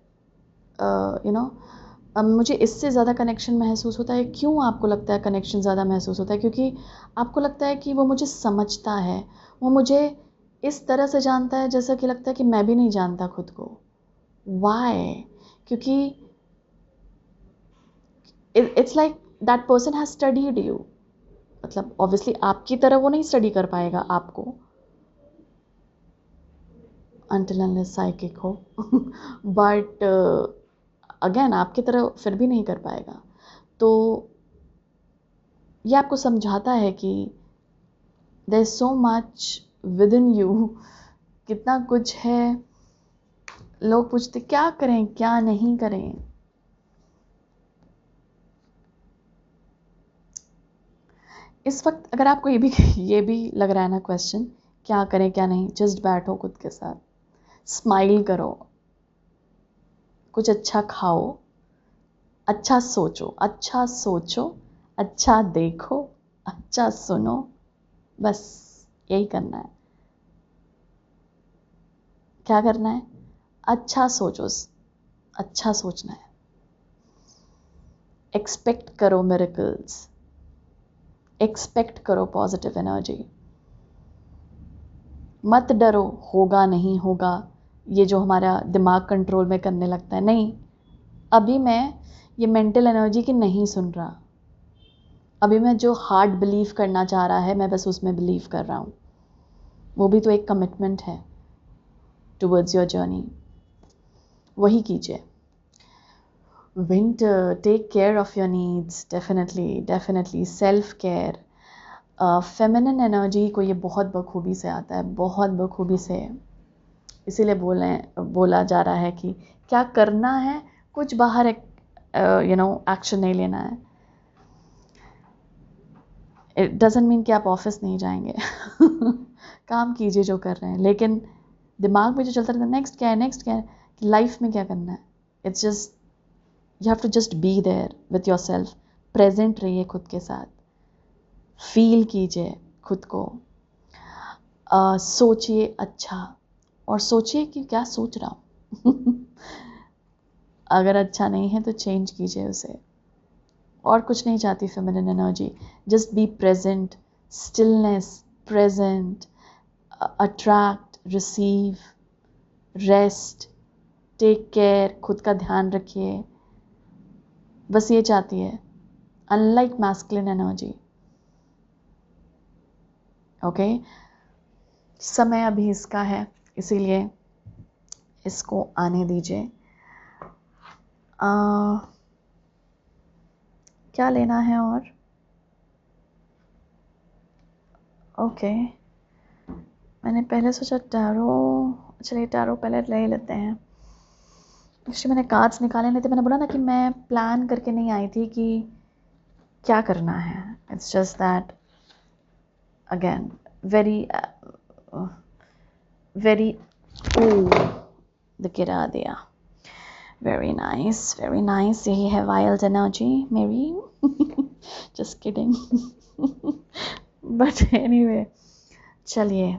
मुझे इससे ज़्यादा कनेक्शन महसूस होता है? क्यों आपको लगता है कनेक्शन ज़्यादा महसूस होता है? क्योंकि आपको लगता है कि वो मुझे समझता है, वो मुझे इस तरह से जानता है जैसा कि लगता है कि मैं भी नहीं जानता खुद को. वाई? क्योंकि it's like that person has studied you. मतलब ऑब्वियसली आपकी तरह वो नहीं स्टडी कर पाएगा आपको, until unless साइकिक हो. बट अगेन आपकी तरह फिर भी नहीं कर पाएगा. तो ये आपको समझाता है कि there is so much within you. कितना कुछ है. लोग पूछते क्या करें क्या नहीं करें. इस वक्त अगर आपको ये भी लग रहा है ना क्वेश्चन, क्या करें क्या नहीं, जस्ट बैठो खुद के साथ, स्माइल करो, कुछ अच्छा खाओ, अच्छा सोचो, अच्छा सोचो, अच्छा देखो, अच्छा सुनो. बस यही करना है. क्या करना है? अच्छा सोचो, अच्छा सोचना है. एक्सपेक्ट करो मिरेकल्स, एक्सपेक्ट करो पॉजिटिव एनर्जी. मत डरो होगा नहीं होगा, ये जो हमारा दिमाग कंट्रोल में करने लगता है. नहीं, अभी मैं ये मेंटल एनर्जी की नहीं सुन रहा. अभी मैं जो हार्ट बिलीव करना चाह रहा है, मैं बस उसमें बिलीव कर रहा हूँ. वो भी तो एक कमिटमेंट है टुवर्ड्स योर जर्नी. वही कीजिए. Winter, take care of your needs. Definitely self care. Feminine energy को ये बहुत बखूबी से आता है, बहुत बखूबी से. इसीलिए बोला जा रहा है कि क्या करना है, कुछ बाहर एक्शन नहीं लेना है. इट डजंट मीन कि आप ऑफिस नहीं जाएंगे. काम कीजिए जो कर रहे हैं, लेकिन दिमाग में जो चलता रहता है नेक्स्ट क्या है, नेक्स्ट क्या है, कि लाइफ में क्या करना है. It's just you have to just be there with yourself. Present रहिए खुद के साथ, फील कीजिए खुद को. सोचिए अच्छा, और सोचिए कि क्या सोच रहा हूँ. अगर अच्छा नहीं है तो चेंज कीजिए उसे. और कुछ नहीं चाहती feminine energy. Just be present, stillness, present, attract, receive, rest, take care, खुद का ध्यान रखिए, बस ये चाहती है, अनलाइक मैस्कुलिन एनर्जी। ओके, समय अभी इसका है, इसीलिए इसको आने दीजिए। क्या लेना है और? ओके, मैंने पहले सोचा टैरो, चलिए टैरो पहले ले लेते हैं। एक्चुअली मैंने कार्ड्स निकाले नहीं थे, मैंने बोला ना कि मैं प्लान करके नहीं आई थी कि क्या करना है। It's just that again very very गिरा दिया। वेरी नाइस, यही है वाइल्ड एनर्जी मेरी। Just kidding. बट एनीवे, चलिए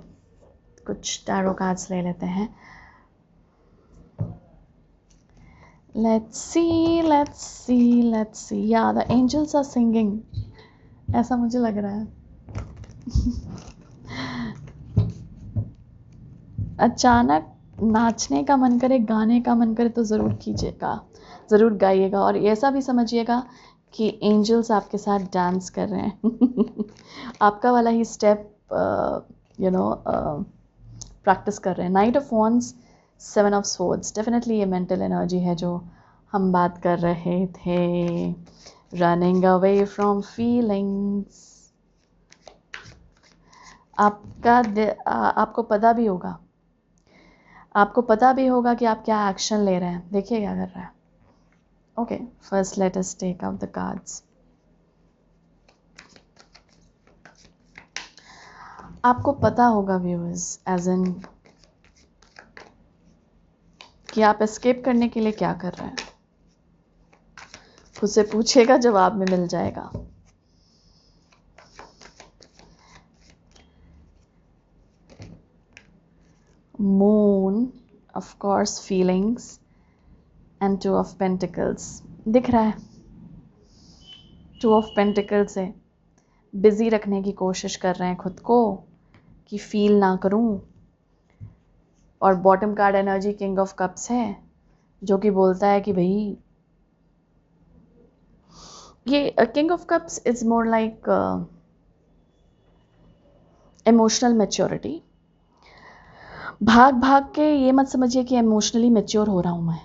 कुछ टैरो कार्ड्स ले लेते हैं। Let's see. Yeah, the angels are singing. ऐसा मुझे लग रहा है। अचानक नाचने का मन करे, गाने का मन करे तो ज़रूर कीजिएगा, ज़रूर गाइएगा, और ऐसा भी समझिएगा कि एंजल्स आपके साथ डांस कर रहे हैं। आपका वाला ही स्टेप प्रैक्टिस कर रहे हैं। Night of wands, 7 of swords, definitely ये मेंटल एनर्जी है जो हम बात कर रहे थे। Running away from feelings. आपको पता भी होगा कि आप क्या एक्शन ले रहे हैं। देखिए क्या कर रहा है। Okay, first let us take out the cards. आपको पता होगा व्यूअर्स, एज इन कि आप एस्केप करने के लिए क्या कर रहे हैं। खुद से पूछेगा, जवाब में मिल जाएगा। Moon, of course, feelings and 2 of pentacles दिख रहा है। 2 ऑफ पेंटिकल्स से बिजी रखने की कोशिश कर रहे हैं खुद को कि फील ना करूं। और bottom card energy king of cups है, जो कि बोलता है कि भाई ये king of cups is more like emotional maturity. भाग भाग के ये मत समझिए कि इमोशनली मैच्योर हो रहा हूं मैं।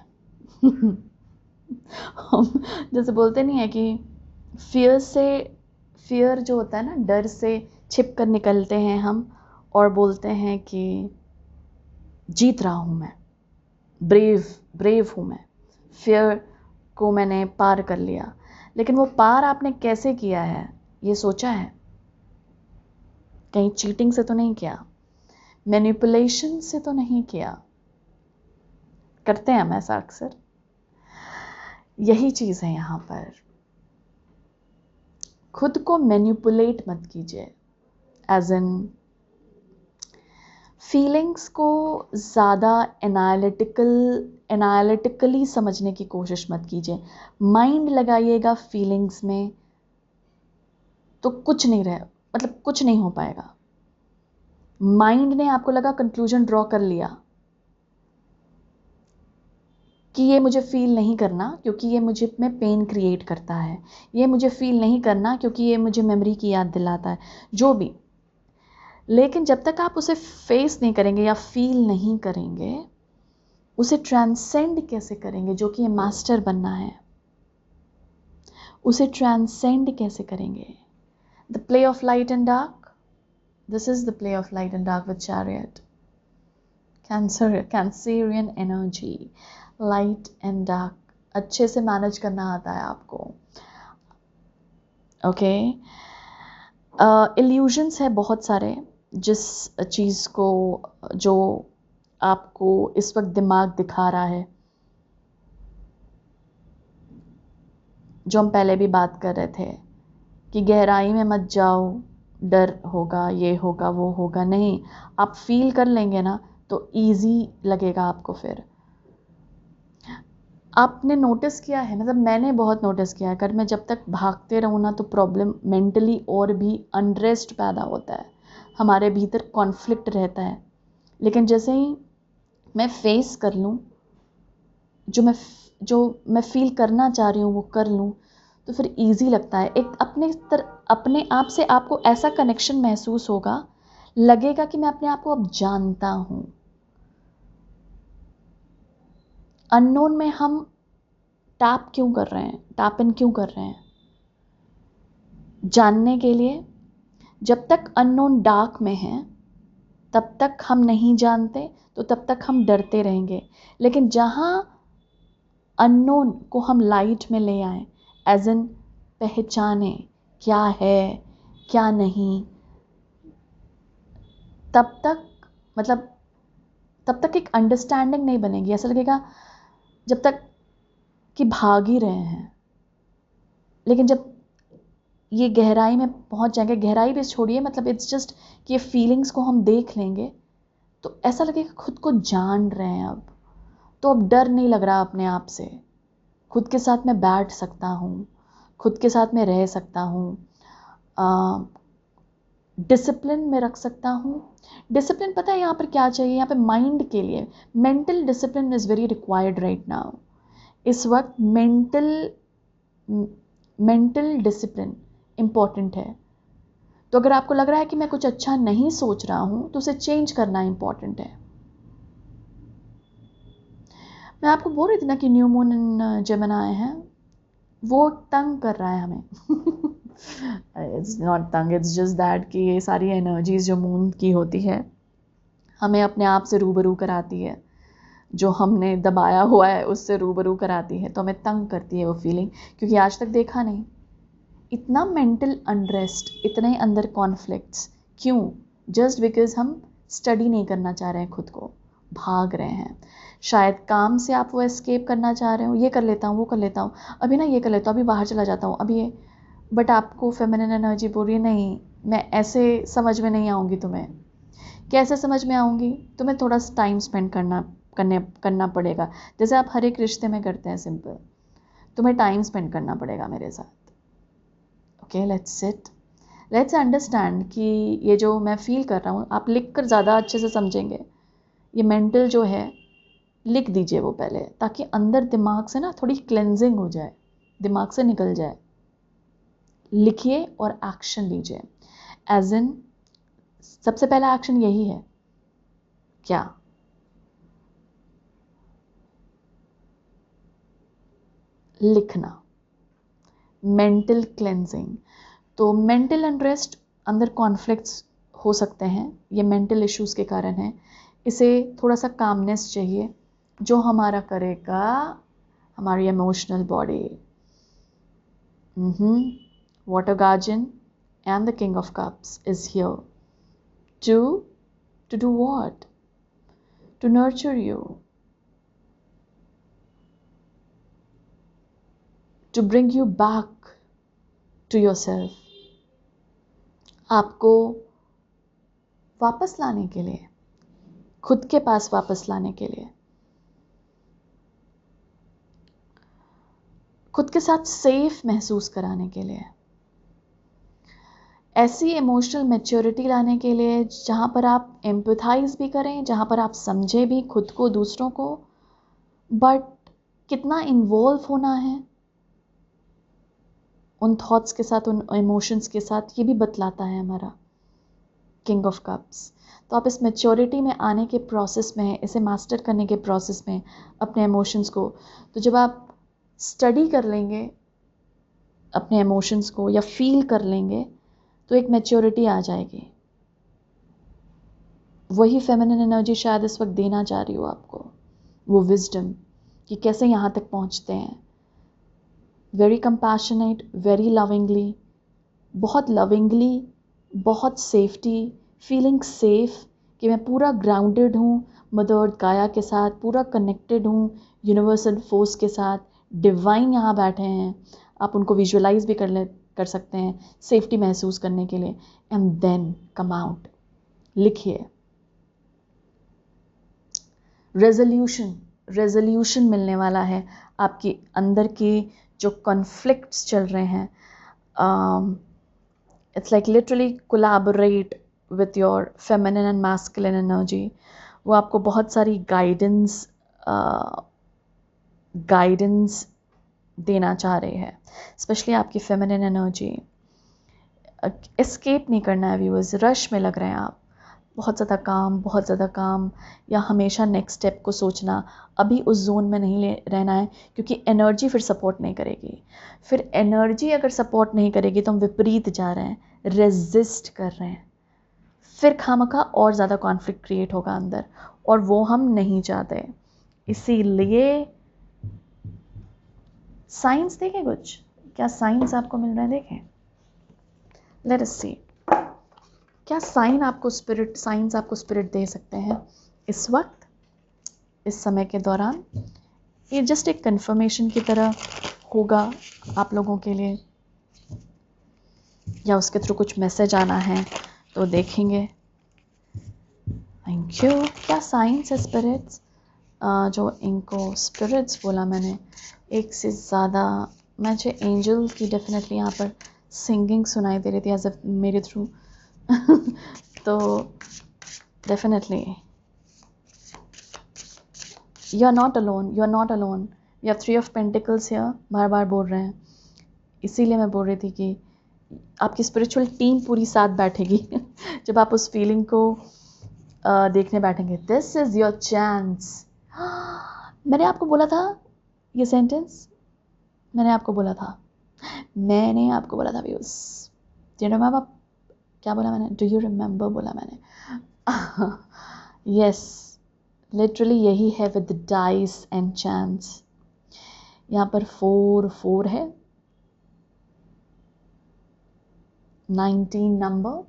जैसे बोलते नहीं है कि फियर जो होता है ना, डर से छिप कर निकलते हैं हम और बोलते हैं कि जीत रहा हूं मैं, ब्रेव हूं मैं, फियर को मैंने पार कर लिया। लेकिन वो पार आपने कैसे किया है ये सोचा है? कहीं चीटिंग से तो नहीं किया, मैनिपुलेशन से तो नहीं किया। करते हैं हम ऐसा अक्सर। यही चीज है यहां पर। खुद को मैनिपुलेट मत कीजिए, एज इन फीलिंग्स को ज़्यादा एनालिटिकली समझने की कोशिश मत कीजिए। माइंड लगाइएगा फीलिंग्स में तो कुछ नहीं हो पाएगा। माइंड ने आपको लगा कंक्लूजन ड्रॉ कर लिया कि ये मुझे फील नहीं करना क्योंकि ये मुझे में पेन क्रिएट करता है, ये मुझे फील नहीं करना क्योंकि ये मुझे मेमोरी की याद दिलाता है, जो भी। लेकिन जब तक आप उसे फेस नहीं करेंगे या फील नहीं करेंगे, उसे ट्रांसेंड कैसे करेंगे? जो कि ये मास्टर बनना है, उसे ट्रांसेंड कैसे करेंगे? The play of light and dark, this is the play of light and dark with chariot. Cancerian energy, light and dark अच्छे से मैनेज करना आता है आपको। ओके, इल्यूजन्स है बहुत सारे, जिस चीज़ को जो आपको इस वक्त दिमाग दिखा रहा है, जो हम पहले भी बात कर रहे थे कि गहराई में मत जाओ, डर होगा, ये होगा, वो होगा। नहीं, आप फील कर लेंगे ना तो इजी लगेगा आपको। फिर आपने नोटिस किया है, मतलब मैंने बहुत नोटिस किया है, अगर मैं जब तक भागते रहूँ ना तो प्रॉब्लम मेंटली और भी अनरेस्ट पैदा होता है। हमारे भीतर कॉन्फ्लिक्ट रहता है। लेकिन जैसे ही मैं फेस कर लूँ, जो मैं फील करना चाह रही हूँ वो कर लूँ, तो फिर इजी लगता है। एक अपने आप से आपको ऐसा कनेक्शन महसूस होगा, लगेगा कि मैं अपने आप को अब जानता हूँ। अननोन में हम टैप क्यों कर रहे हैं, टैप इन क्यों कर रहे हैं? जानने के लिए। जब तक अननोन डार्क में है तब तक हम नहीं जानते, तो तब तक हम डरते रहेंगे। लेकिन जहाँ अननोन को हम लाइट में ले आए, एज इन पहचाने क्या है क्या नहीं, तब तक एक अंडरस्टैंडिंग नहीं बनेगी। ऐसा लगेगा जब तक कि भाग ही रहे हैं। लेकिन जब ये गहराई में पहुंच जाएंगे, गहराई भी छोड़िए, मतलब इट्स जस्ट कि ये फीलिंग्स को हम देख लेंगे, तो ऐसा लगेगा खुद को जान रहे हैं अब। तो अब डर नहीं लग रहा अपने आप से। खुद के साथ मैं बैठ सकता हूँ, खुद के साथ में रह सकता हूँ, डिसिप्लिन में रख सकता हूँ। डिसिप्लिन पता है यहाँ पर क्या चाहिए? यहाँ पे माइंड के लिए mental discipline is very required right now. इस वक्त मेंटल डिसिप्लिन इम्पॉर्टेंट है। तो अगर आपको लग रहा है कि मैं कुछ अच्छा नहीं सोच रहा हूँ, तो उसे चेंज करना इम्पॉर्टेंट है। मैं आपको बोल रही थी ना कि न्यू मून इन जेमिनी है, वो तंग कर रहा है हमें। इट्स नॉट तंग, इट्स जस्ट दैट कि ये सारी एनर्जीज जो मून की होती है हमें अपने आप से रूबरू कराती है, जो हमने दबाया हुआ है उससे रूबरू कराती है, तो हमें तंग करती है वो फीलिंग। क्योंकि आज तक देखा नहीं, इतना मेंटल अनरेस्ट, इतने अंदर कॉन्फ्लिक्ट्स क्यों? जस्ट बिकॉज हम स्टडी नहीं करना चाह रहे हैं, खुद को भाग रहे हैं। शायद काम से आप वो एस्केप करना चाह रहे हो, ये कर लेता हूँ वो कर लेता हूँ, अभी ना ये कर लेता हूँ, अभी बाहर चला जाता हूँ, अभी ये। बट आपको फेमिनिन एनर्जी बोल रही है नहीं, मैं ऐसे समझ में नहीं आऊँगी तुम्हें। कैसे समझ में आऊँगी? तुम्हें थोड़ा सा टाइम स्पेंड करना पड़ेगा, जैसे आप हर एक रिश्ते में करते हैं, सिंपल। तुम्हें टाइम स्पेंड करना पड़ेगा मेरे साथ। Okay, let's sit, let's understand कि ये जो मैं फील कर रहा हूँ, आप लिख कर ज़्यादा अच्छे से समझेंगे। ये मेंटल जो है, लिख दीजिए वो पहले, ताकि अंदर दिमाग से ना थोड़ी क्लेंजिंग हो जाए, दिमाग से निकल जाए। लिखिए और एक्शन लीजिए। एज इन सबसे पहला एक्शन यही है, क्या? लिखना। Mental cleansing. तो मेंटल अनरेस्ट, अंदर कॉन्फ्लिक्ट्स हो सकते हैं, ये मेंटल इश्यूज के कारण है। इसे थोड़ा सा कामनेस चाहिए, जो हमारा करेगा हमारी emotional body. Water Guardian and the King of Cups is here to do what? To nurture you, to bring you back to yourself. आपको वापस लाने के लिए, खुद के पास वापस लाने के लिए, खुद के साथ सेफ महसूस कराने के लिए, ऐसी इमोशनल मैच्योरिटी लाने के लिए जहाँ पर आप एम्पथाइज भी करें, जहाँ पर आप समझें भी खुद को, दूसरों को। बट कितना इन्वॉल्व होना है उन थॉट्स के साथ, उन इमोशंस के साथ, ये भी बतलाता है हमारा किंग ऑफ कप्स। तो आप इस मैच्योरिटी में आने के प्रोसेस में, इसे मास्टर करने के प्रोसेस में अपने इमोशंस को, तो जब आप स्टडी कर लेंगे अपने इमोशंस को या फील कर लेंगे, तो एक मैच्योरिटी आ जाएगी। वही फेमिनिन एनर्जी शायद इस वक्त देना चाह रही हो आपको, वो विजडम कि कैसे यहाँ तक पहुँचते हैं। वेरी कंपैशनेट, वेरी लविंगली, बहुत सेफ्टी, फीलिंग सेफ कि मैं पूरा ग्राउंडेड हूँ मदर गाया के साथ, पूरा कनेक्टेड हूँ यूनिवर्सल फोर्स के साथ। डिवाइन यहाँ बैठे हैं, आप उनको विजुअलाइज भी कर सकते हैं सेफ्टी महसूस करने के लिए। एंड देन कम आउट, लिखिए। रेजोल्यूशन मिलने वाला है आपकी अंदर की जो कॉन्फ्लिक्ट्स चल रहे हैं। It's like literally collaborate, with your feminine and masculine energy, वो आपको बहुत सारी गाइडेंस देना चाह रही है, स्पेशली आपकी फेमिनिन एनर्जी। एस्केप नहीं करना है व्यूअर्स, रश में लग रहे हैं आप, बहुत ज़्यादा काम, या हमेशा नेक्स्ट स्टेप को सोचना, अभी उस जोन में नहीं रहना है, क्योंकि एनर्जी फिर सपोर्ट नहीं करेगी। फिर एनर्जी अगर सपोर्ट नहीं करेगी तो हम विपरीत जा रहे हैं, रेजिस्ट कर रहे हैं, फिर खामखा और ज़्यादा कॉन्फ्लिक्ट क्रिएट होगा अंदर, और वो हम नहीं चाहते। इसीलिए साइंस देखें, कुछ क्या साइंस आपको मिल रहा है, देखें, लेट अस सी क्या साइंस आपको स्पिरिट दे सकते हैं इस वक्त, इस समय के दौरान। ये जस्ट एक कंफर्मेशन की तरह होगा आप लोगों के लिए, या उसके थ्रू कुछ मैसेज आना है तो देखेंगे। Thank you. क्या साइंस है स्पिरिट्स, जो इनको स्पिरिट्स बोला मैंने, एक से ज़्यादा मुझे एंजल्स की डेफिनेटली यहाँ पर सिंगिंग सुनाई दे रही थी एज अ मेरे थ्रू तो definitely you are not alone, we have 3 of pentacles here, बार बार बोल रहे हैं। इसीलिए मैं बोल रही थी कि आपकी स्पिरिचुअल टीम पूरी साथ बैठेगी जब आप उस फीलिंग को देखने बैठेंगे। This is your chance. मैंने आपको बोला था ये सेंटेंस, मैंने आपको बोला था व्यूज, क्या बोला मैंने, डू यू रिमेंबर बोला मैंने यस, लिटरली यही है विद डाइस एंड चांस। यहाँ पर 4 है, 19 नंबर,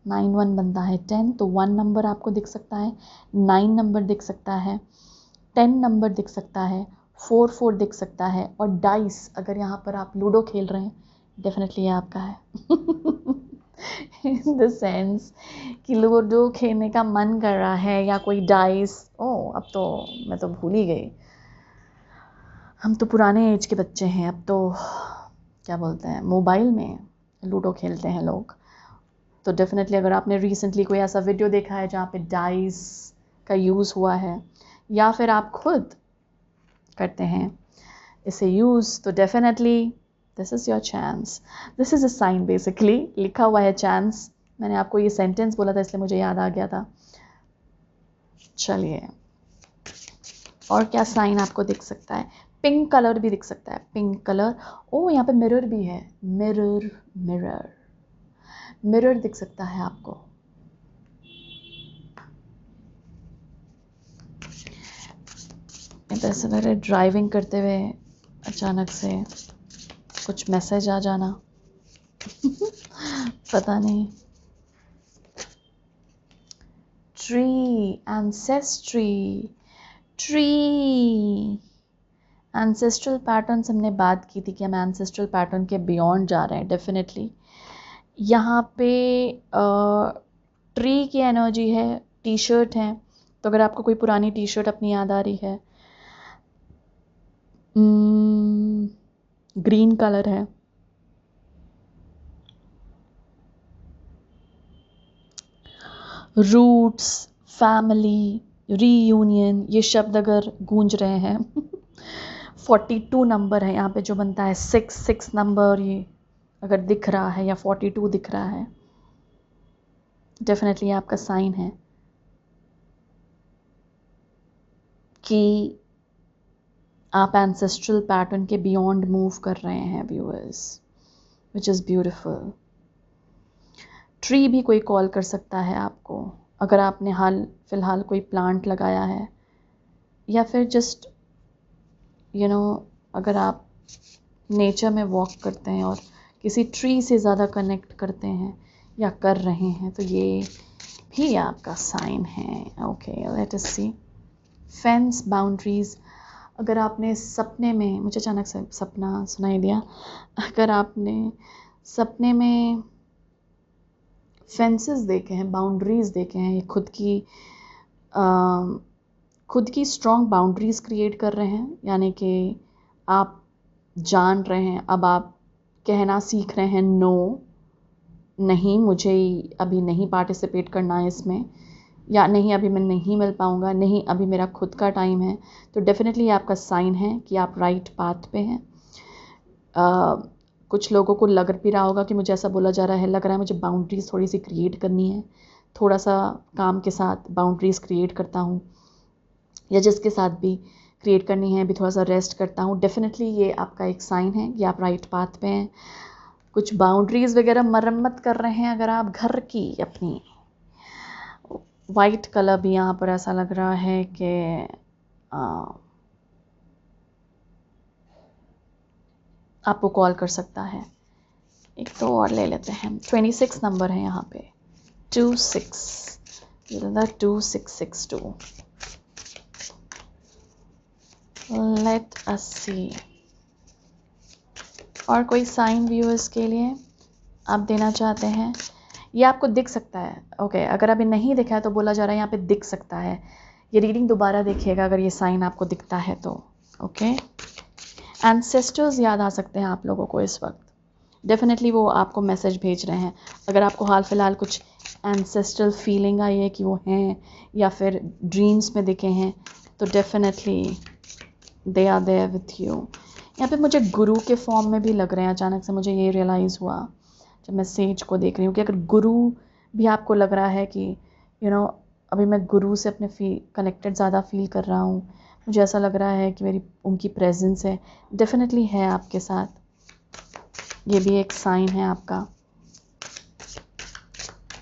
91 बनता है 10, तो 1 नंबर आपको दिख सकता है, 9 नंबर दिख सकता है, 10 नंबर दिख सकता है, 4 दिख सकता है, और डाइस, अगर यहाँ पर आप लूडो खेल रहे हैं, डेफिनेटली ये आपका है इन द सेंस कि लूडो खेलने का मन कर रहा है, या कोई डाइस, अब तो मैं तो भूल ही गई, हम तो पुराने एज के बच्चे हैं, अब तो क्या बोलते हैं, मोबाइल में लूडो खेलते हैं लोग। तो डेफिनेटली अगर आपने रिसेंटली कोई ऐसा वीडियो देखा है जहाँ पे डाइस का यूज़ हुआ है, या फिर आप खुद करते हैं इसे यूज़, तो definitely this is your chance, this is a sign. Basically लिखा हुआ है चांस, मैंने आपको ये सेंटेंस बोला था इसलिए मुझे याद आ गया था। चलिए, और क्या साइन आपको दिख सकता है, पिंक कलर भी दिख सकता है, पिंक कलर। यहाँ पे मिरर भी है, मिरर दिख सकता है आपको। ऐसे मेरे ड्राइविंग करते हुए अचानक से कुछ मैसेज आ जाना पता नहीं। एंसेस्ट्रल पैटर्न्स हमने बात की थी कि हम एंसेस्ट्रल पैटर्न के बियॉन्ड जा रहे हैं। डेफिनेटली यहाँ पे ट्री की एनर्जी है, टी शर्ट है, तो अगर आपको कोई पुरानी टी शर्ट अपनी याद आ रही है, ग्रीन कलर है, रूट्स, फैमिली, रीयूनियन, ये शब्द अगर गूंज रहे हैं 42 नंबर है यहाँ पे जो बनता है, 6 नंबर, ये अगर दिख रहा है या 42 दिख रहा है, डेफिनेटली आपका साइन है कि आप एंसेस्ट्रल पैटर्न के बियॉन्ड मूव कर रहे हैं viewers, which is beautiful. Tree भी कोई कॉल कर सकता है आपको, अगर आपने हाल फिलहाल कोई प्लांट लगाया है, या फिर जस्ट अगर आप नेचर में वॉक करते हैं और किसी ट्री से ज़्यादा कनेक्ट करते हैं या कर रहे हैं, तो ये भी आपका साइन है। ओके, लेट अस सी। फेंस, बाउंड्रीज, अगर आपने सपने में, मुझे अचानक से सपना सुनाई दिया, अगर आपने सपने में फेंसेस देखे हैं, बाउंड्रीज देखे हैं, ये खुद की स्ट्रॉन्ग बाउंड्रीज क्रिएट कर रहे हैं, यानी कि आप जान रहे हैं, अब आप कहना सीख रहे हैं नो, नहीं मुझे अभी नहीं पार्टिसिपेट करना है इसमें, या नहीं अभी मैं नहीं मिल पाऊँगा, नहीं अभी मेरा खुद का टाइम है, तो डेफ़िनेटली ये आपका साइन है कि आप राइट पाथ पे हैं। कुछ लोगों को लग भी रहा होगा कि मुझे ऐसा बोला जा रहा है, लग रहा है मुझे बाउंड्रीज़ थोड़ी सी क्रिएट करनी है, थोड़ा सा काम के साथ बाउंड्रीज़ क्रिएट करता हूँ, या जिसके साथ भी क्रिएट करनी है अभी थोड़ा सा रेस्ट करता हूँ। डेफ़िनेटली ये आपका एक साइन है कि आप राइट पाथ पे हैं। कुछ बाउंड्रीज़ वगैरह मरम्मत कर रहे हैं अगर आप घर की अपनी। वाइट कलर भी यहाँ पर ऐसा लग रहा है कि आपको कॉल कर सकता है। एक तो और ले लेते हैं, 26 नंबर है यहाँ पे, 26, 2662। लेट अस सी, और कोई साइन व्यूअर्स के लिए आप देना चाहते हैं? ये आपको दिख सकता है, ओके। अगर अभी नहीं दिखा है तो बोला जा रहा है यहाँ पे दिख सकता है। ये रीडिंग दोबारा देखिएगा अगर ये साइन आपको दिखता है तो, ओके। एंसेस्टर्स याद आ सकते हैं आप लोगों को इस वक्त, डेफिनेटली वो आपको मैसेज भेज रहे हैं। अगर आपको हाल फिलहाल कुछ एंसेस्ट्रल फीलिंग आई है कि वो हैं, या फिर ड्रीम्स में दिखे हैं, तो definitely they are there with you. यहाँ पे मुझे गुरु के फॉर्म में भी लग रहे हैं। अचानक से मुझे ये रियलाइज़ हुआ जब मैं सेज को देख रही हूँ कि अगर गुरु भी आपको लग रहा है कि अभी मैं गुरु से अपने कनेक्टेड ज़्यादा फील कर रहा हूँ, मुझे ऐसा लग रहा है कि मेरी उनकी प्रेजेंस है, डेफिनेटली है आपके साथ। ये भी एक साइन है आपका।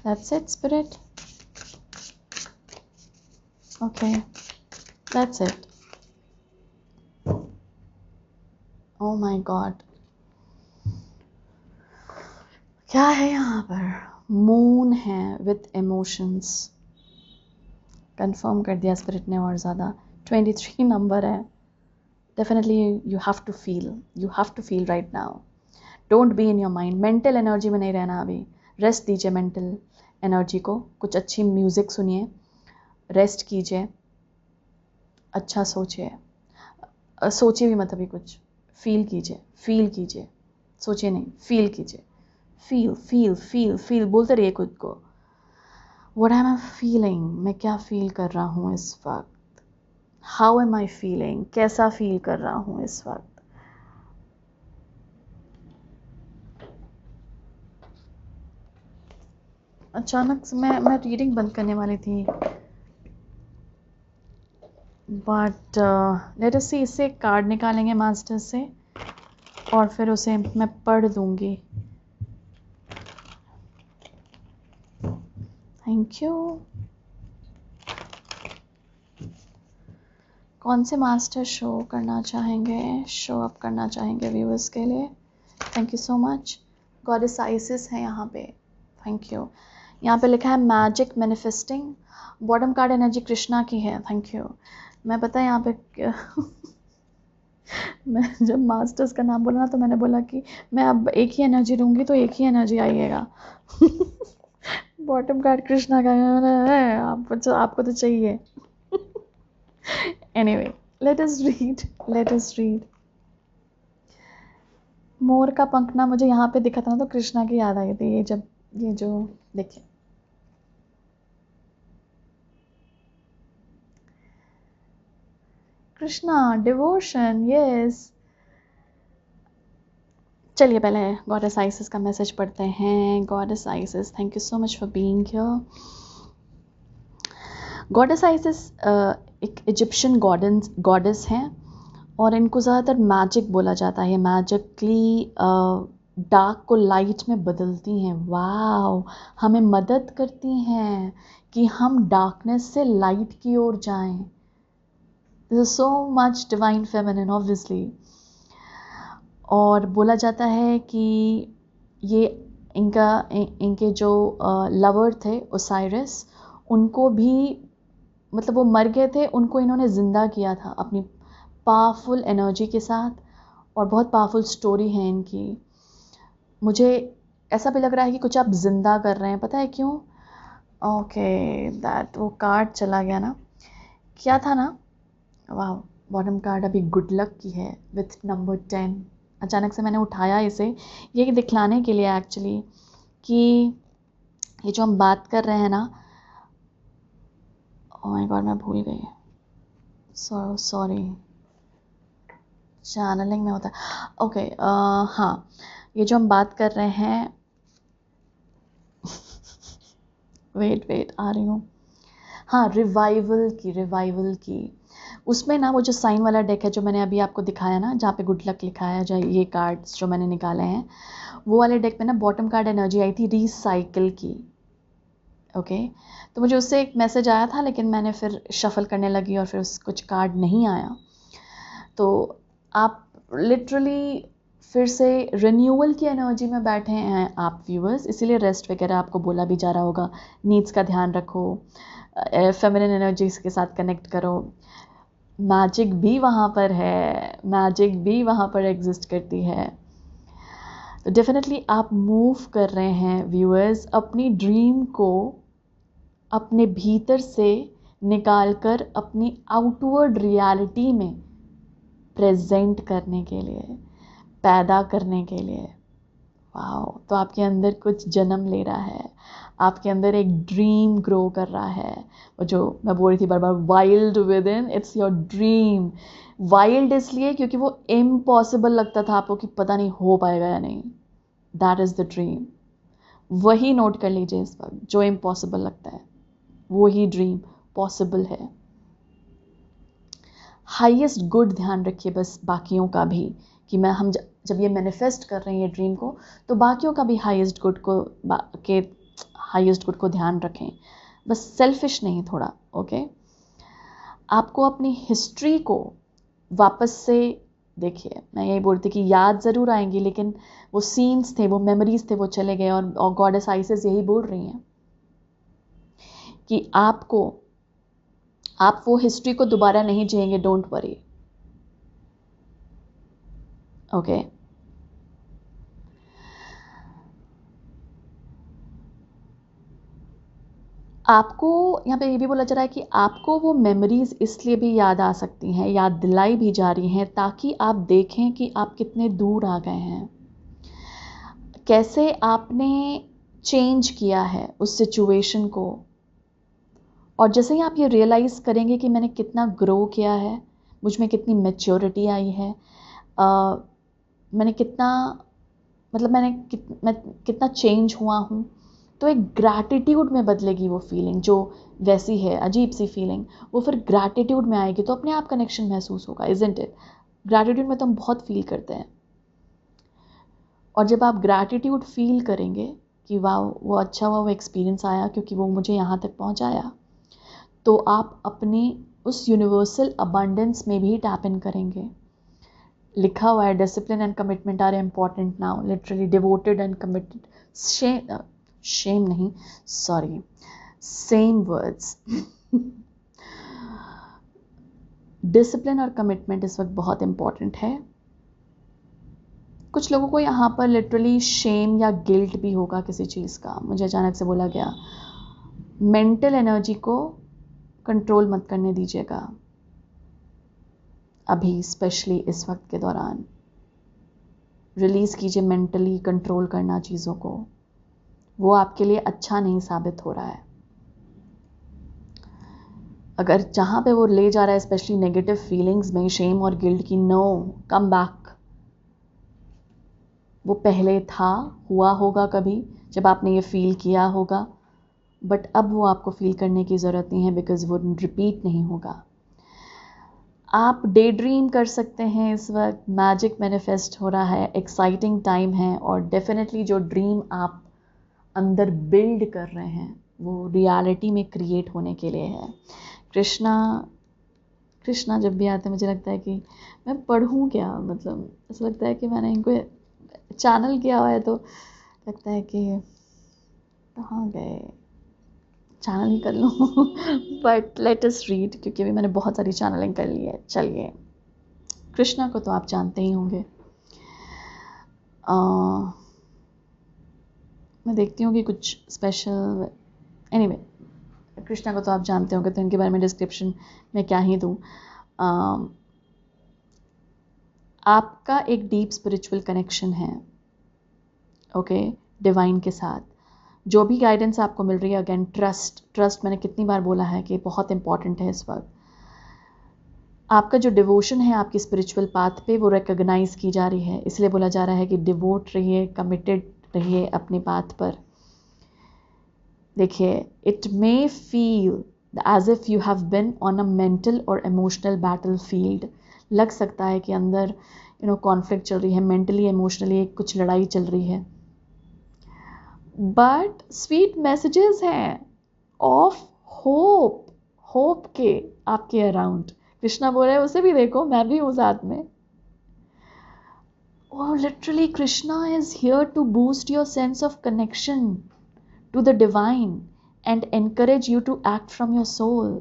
That's it, spirit. Okay, that's it. Oh my God. क्या है यहाँ पर? मून है with emotions. कंफर्म कर दिया स्पिरिट ने और ज़्यादा। 23 नंबर है। Definitely you have to feel. You have to feel right now. Don't be in your mind. Mental energy में नहीं रहना अभी। रेस्ट दीजिए मेंटल एनर्जी को। कुछ अच्छी म्यूज़िक सुनिए, रेस्ट कीजिए, अच्छा सोचिए। सोचिए भी मत अभी कुछ, फील कीजिए, सोचिए नहीं, फील कीजिए। फील बोलते रहिए खुद को। व्हाट एम आई फीलिंग, मैं क्या फील कर रहा हूँ इस वक्त। हाउ एम आई फीलिंग, कैसा फील कर रहा हूँ इस वक्त। अचानक से मैं रीडिंग बंद करने वाली थी, बट लेट अस सी। इससे एक कार्ड निकालेंगे मास्टर से और फिर उसे मैं पढ़ दूंगी। Thank you. कौन से मास्टर शो करना चाहेंगे, शो अप करना चाहेंगे व्यूअर्स के लिए? Thank you so much. Goddess ISIS है यहाँ पे, थैंक यू। यहाँ पे लिखा है magic manifesting. Bottom card energy Krishna की है, थैंक यू। मैं पता है यहाँ पे मैं जब मास्टर्स का नाम बोला ना तो मैंने बोला कि मैं अब एक ही एनर्जी दूंगी तो एक ही एनर्जी आइएगा। बॉटम कार्ड कृष्णा का है, आपको तो चाहिए। Anyway, let us read. मोर का पंख ना मुझे यहाँ पे दिखा था ना तो कृष्णा की याद आई थी। ये जो देखिए, कृष्णा डिवोशन, यस। चलिए पहले गॉडेस आइसिस का मैसेज पढ़ते हैं। Goddess ISIS, thank you so much for being here. Goddess ISIS एक इजिप्शियन गॉडेस हैं और इनको ज़्यादातर मैजिक बोला जाता है। मैजिकली डार्क को लाइट में बदलती हैं। वाव, हमें मदद करती हैं कि हम डार्कनेस से लाइट की ओर जाएं। This is so much divine feminine obviously. और बोला जाता है कि ये इनके जो लवर थे ओसाइरस, उनको भी मतलब वो मर गए थे, उनको इन्होंने ज़िंदा किया था अपनी पावरफुल एनर्जी के साथ। और बहुत पावरफुल स्टोरी है इनकी। मुझे ऐसा भी लग रहा है कि कुछ आप ज़िंदा कर रहे हैं, पता है क्यों? ओके, दैट वो कार्ड चला गया ना, क्या था ना। वाह, बॉटम कार्ड अभी गुड लक की है विथ नंबर 10। अचानक से मैंने उठाया इसे ये दिखलाने के लिए एक्चुअली कि ये जो हम बात कर रहे हैं ना, ओह माय गॉड मैं भूल गई, सॉरी, चैनलिंग में होता है, ओके। हाँ, ये जो हम बात कर रहे हैं, वेट आ रही हूँ, हाँ, रिवाइवल की उसमें ना वो जो साइन वाला डेक है जो मैंने अभी आपको दिखाया ना, जहाँ पे गुड लक लिखा है, जो ये कार्ड्स जो मैंने निकाले हैं, वो वाले डेक में ना बॉटम कार्ड एनर्जी आई थी रिसाइकिल की। ओके, तो मुझे उससे एक मैसेज आया था, लेकिन मैंने फिर शफल करने लगी और फिर उस कुछ कार्ड नहीं आया। तो आप लिटरली फिर से रिन्यूअल की एनर्जी में बैठे हैं आप व्यूअर्स, इसीलिए रेस्ट वगैरह आपको बोला भी जा रहा होगा, नीड्स का ध्यान रखो, फेमिनिन एनर्जीज के साथ कनेक्ट करो। मैजिक भी वहाँ पर है, मैजिक भी वहाँ पर एग्जिस्ट करती है। तो डेफिनेटली आप मूव कर रहे हैं व्यूअर्स अपनी ड्रीम को अपने भीतर से निकालकर अपनी आउटवर्ड रियलिटी में प्रेजेंट करने के लिए, पैदा करने के लिए। वाओ, तो आपके अंदर कुछ जन्म ले रहा है, आपके अंदर एक ड्रीम ग्रो कर रहा है। वो जो मैं बोल रही थी बार बार, wild within, it's your dream. Wild इसलिए क्योंकि वो इम्पॉसिबल लगता था आपको कि पता नहीं हो पाएगा या नहीं। That is the dream. वही नोट कर लीजिए इस वक्त, जो इम्पॉसिबल लगता है वो ही ड्रीम पॉसिबल है। हाईएस्ट गुड ध्यान रखिए बस बाकियों का भी, कि मैं हम जब ये मैनिफेस्ट कर रहे हैं ये ड्रीम को, तो बाकियों का भी हाईएस्ट गुड को ध्यान रखें, बस सेल्फिश नहीं थोड़ा। ओके, आपको अपनी हिस्ट्री को वापस से देखिए, मैं यही बोलती कि याद ज़रूर आएंगी, लेकिन वो सीन्स थे, वो मेमोरीज थे, वो चले गए। और गॉडेस आइसिस यही बोल रही हैं कि आप वो हिस्ट्री को दोबारा नहीं जिएंगे, डोंट वरी। ओके, आपको यहाँ पे ये भी बोला जा रहा है कि आपको वो मेमोरीज इसलिए भी याद आ सकती हैं, याद दिलाई भी जा रही हैं, ताकि आप देखें कि आप कितने दूर आ गए हैं, कैसे आपने चेंज किया है उस सिचुएशन को। और जैसे ही आप ये रियलाइज़ करेंगे कि मैंने कितना ग्रो किया है, मुझ में कितनी मैच्योरिटी आई है, मैंने कितना, मतलब मैं कितना चेंज हुआ हूँ, तो एक ग्रैटिट्यूड में बदलेगी वो फीलिंग जो वैसी है अजीब सी फीलिंग, वो फिर ग्रैटिट्यूड में आएगी, तो अपने आप कनेक्शन महसूस होगा, इज़न्ट इट। ग्रैटिट्यूड में तो हम बहुत फील करते हैं, और जब आप ग्रैटिट्यूड फील करेंगे कि वाह वो अच्छा हुआ, वो एक्सपीरियंस आया क्योंकि वो मुझे यहाँ तक पहुँचाया, तो आप अपनी उस यूनिवर्सल अबंडेंस में भी टैप इन करेंगे। लिखा हुआ है discipline and commitment are important now, literally devoted and committed, shame नहीं, सॉरी, सेम वर्ड्स। डिसिप्लिन और कमिटमेंट इस वक्त बहुत इम्पॉर्टेंट है। कुछ लोगों को यहाँ पर लिटरली शेम या गिल्ट भी होगा किसी चीज़ का, मुझे अचानक से बोला गया। मेंटल एनर्जी को कंट्रोल मत करने दीजिएगा अभी, स्पेशली इस वक्त के दौरान। रिलीज़ कीजिए मेंटली कंट्रोल करना चीज़ों को, वो आपके लिए अच्छा नहीं साबित हो रहा है। अगर जहाँ पे वो ले जा रहा है स्पेशली नेगेटिव फीलिंग्स में, शेम और गिल्ट की, नो, कम बैक। वो पहले था, हुआ होगा कभी जब आपने ये फील किया होगा, बट अब वो आपको फील करने की ज़रूरत नहीं है, बिकॉज़ वो रिपीट नहीं होगा। आप डे ड्रीम कर सकते हैं इस वक्त, मैजिक मैनिफेस्ट हो रहा है, एक्साइटिंग टाइम है, और डेफिनेटली जो ड्रीम आप अंदर बिल्ड कर रहे हैं वो रियलिटी में क्रिएट होने के लिए है। कृष्णा जब भी आते हैं मुझे लगता है कि मैं पढ़ूं क्या, मतलब ऐसा लगता है कि मैंने इनको चैनल किया हुआ है, तो लगता है कि कहाँ गए, चैनल ही कर लूँ। बट लेट अस रीड, क्योंकि अभी मैंने बहुत सारी चैनलिंग कर ली है। चलिए, कृष्णा को तो आप जानते ही होंगे। मैं देखती हूँ कि कुछ स्पेशल, एनीवे, कृष्णा को तो आप जानते होंगे, तो इनके बारे में डिस्क्रिप्शन में क्या ही दूँ। आपका एक डीप स्पिरिचुअल कनेक्शन है, ओके, डिवाइन के साथ। जो भी गाइडेंस आपको मिल रही है, अगेन ट्रस्ट मैंने कितनी बार बोला है कि बहुत इंपॉर्टेंट है इस वक्त। आपका जो डिवोशन है आपकी स्पिरिचुअल पाथ पे, वो रिकॉग्नाइज की जा रही है, इसलिए बोला जा रहा है कि डिवोट रहिए, कमिटेड रहिए अपनी पाथ पर। देखिए, it may feel as if you have been on a mental और इमोशनल बैटल फील्ड। लग सकता है कि अंदर कॉन्फ्लिक्ट चल रही है, मेंटली इमोशनली कुछ लड़ाई चल रही है, बट स्वीट मैसेजेस हैं ऑफ होप के आपके अराउंड। कृष्णा बोल रहे हैं उसे भी देखो, मैं भी हूँ साथ में। और literally Krishna is here to boost your sense of connection to the divine and encourage you to act from your soul.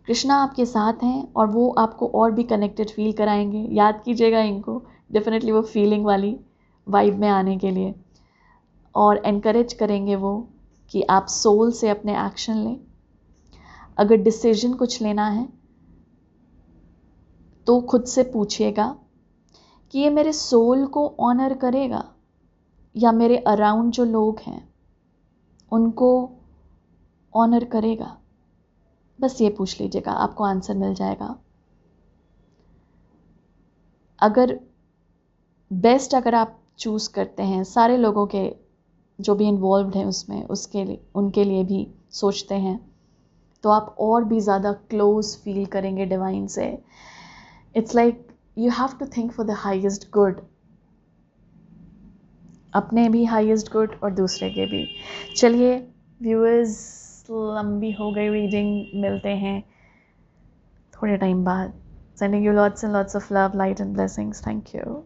Krishna आपके साथ हैं और वो आपको और भी कनेक्टेड फील कराएंगे। याद कीजिएगा इनको, डेफिनेटली वो फीलिंग वाली वाइब में आने के लिए, और एनकरेज करेंगे वो कि आप सोल से अपने एक्शन लें। अगर डिसीजन कुछ लेना है तो खुद से पूछिएगा कि ये मेरे सोल को ऑनर करेगा या मेरे अराउंड जो लोग हैं उनको ऑनर करेगा। बस ये पूछ लीजिएगा, आपको आंसर मिल जाएगा। अगर बेस्ट अगर आप चूज करते हैं, सारे लोगों के जो भी इन्वॉल्व्ड हैं उसमें, उसके लिए उनके लिए भी सोचते हैं, तो आप और भी ज़्यादा क्लोज फील करेंगे डिवाइन से। It's like you have to think for the highest good, अपने भी हाईएस्ट गुड और दूसरे के भी। चलिए व्यूअर्स, लंबी हो गई रीडिंग, मिलते हैं थोड़े टाइम बाद। Sending you lots and lots of love, light and blessings. Thank you.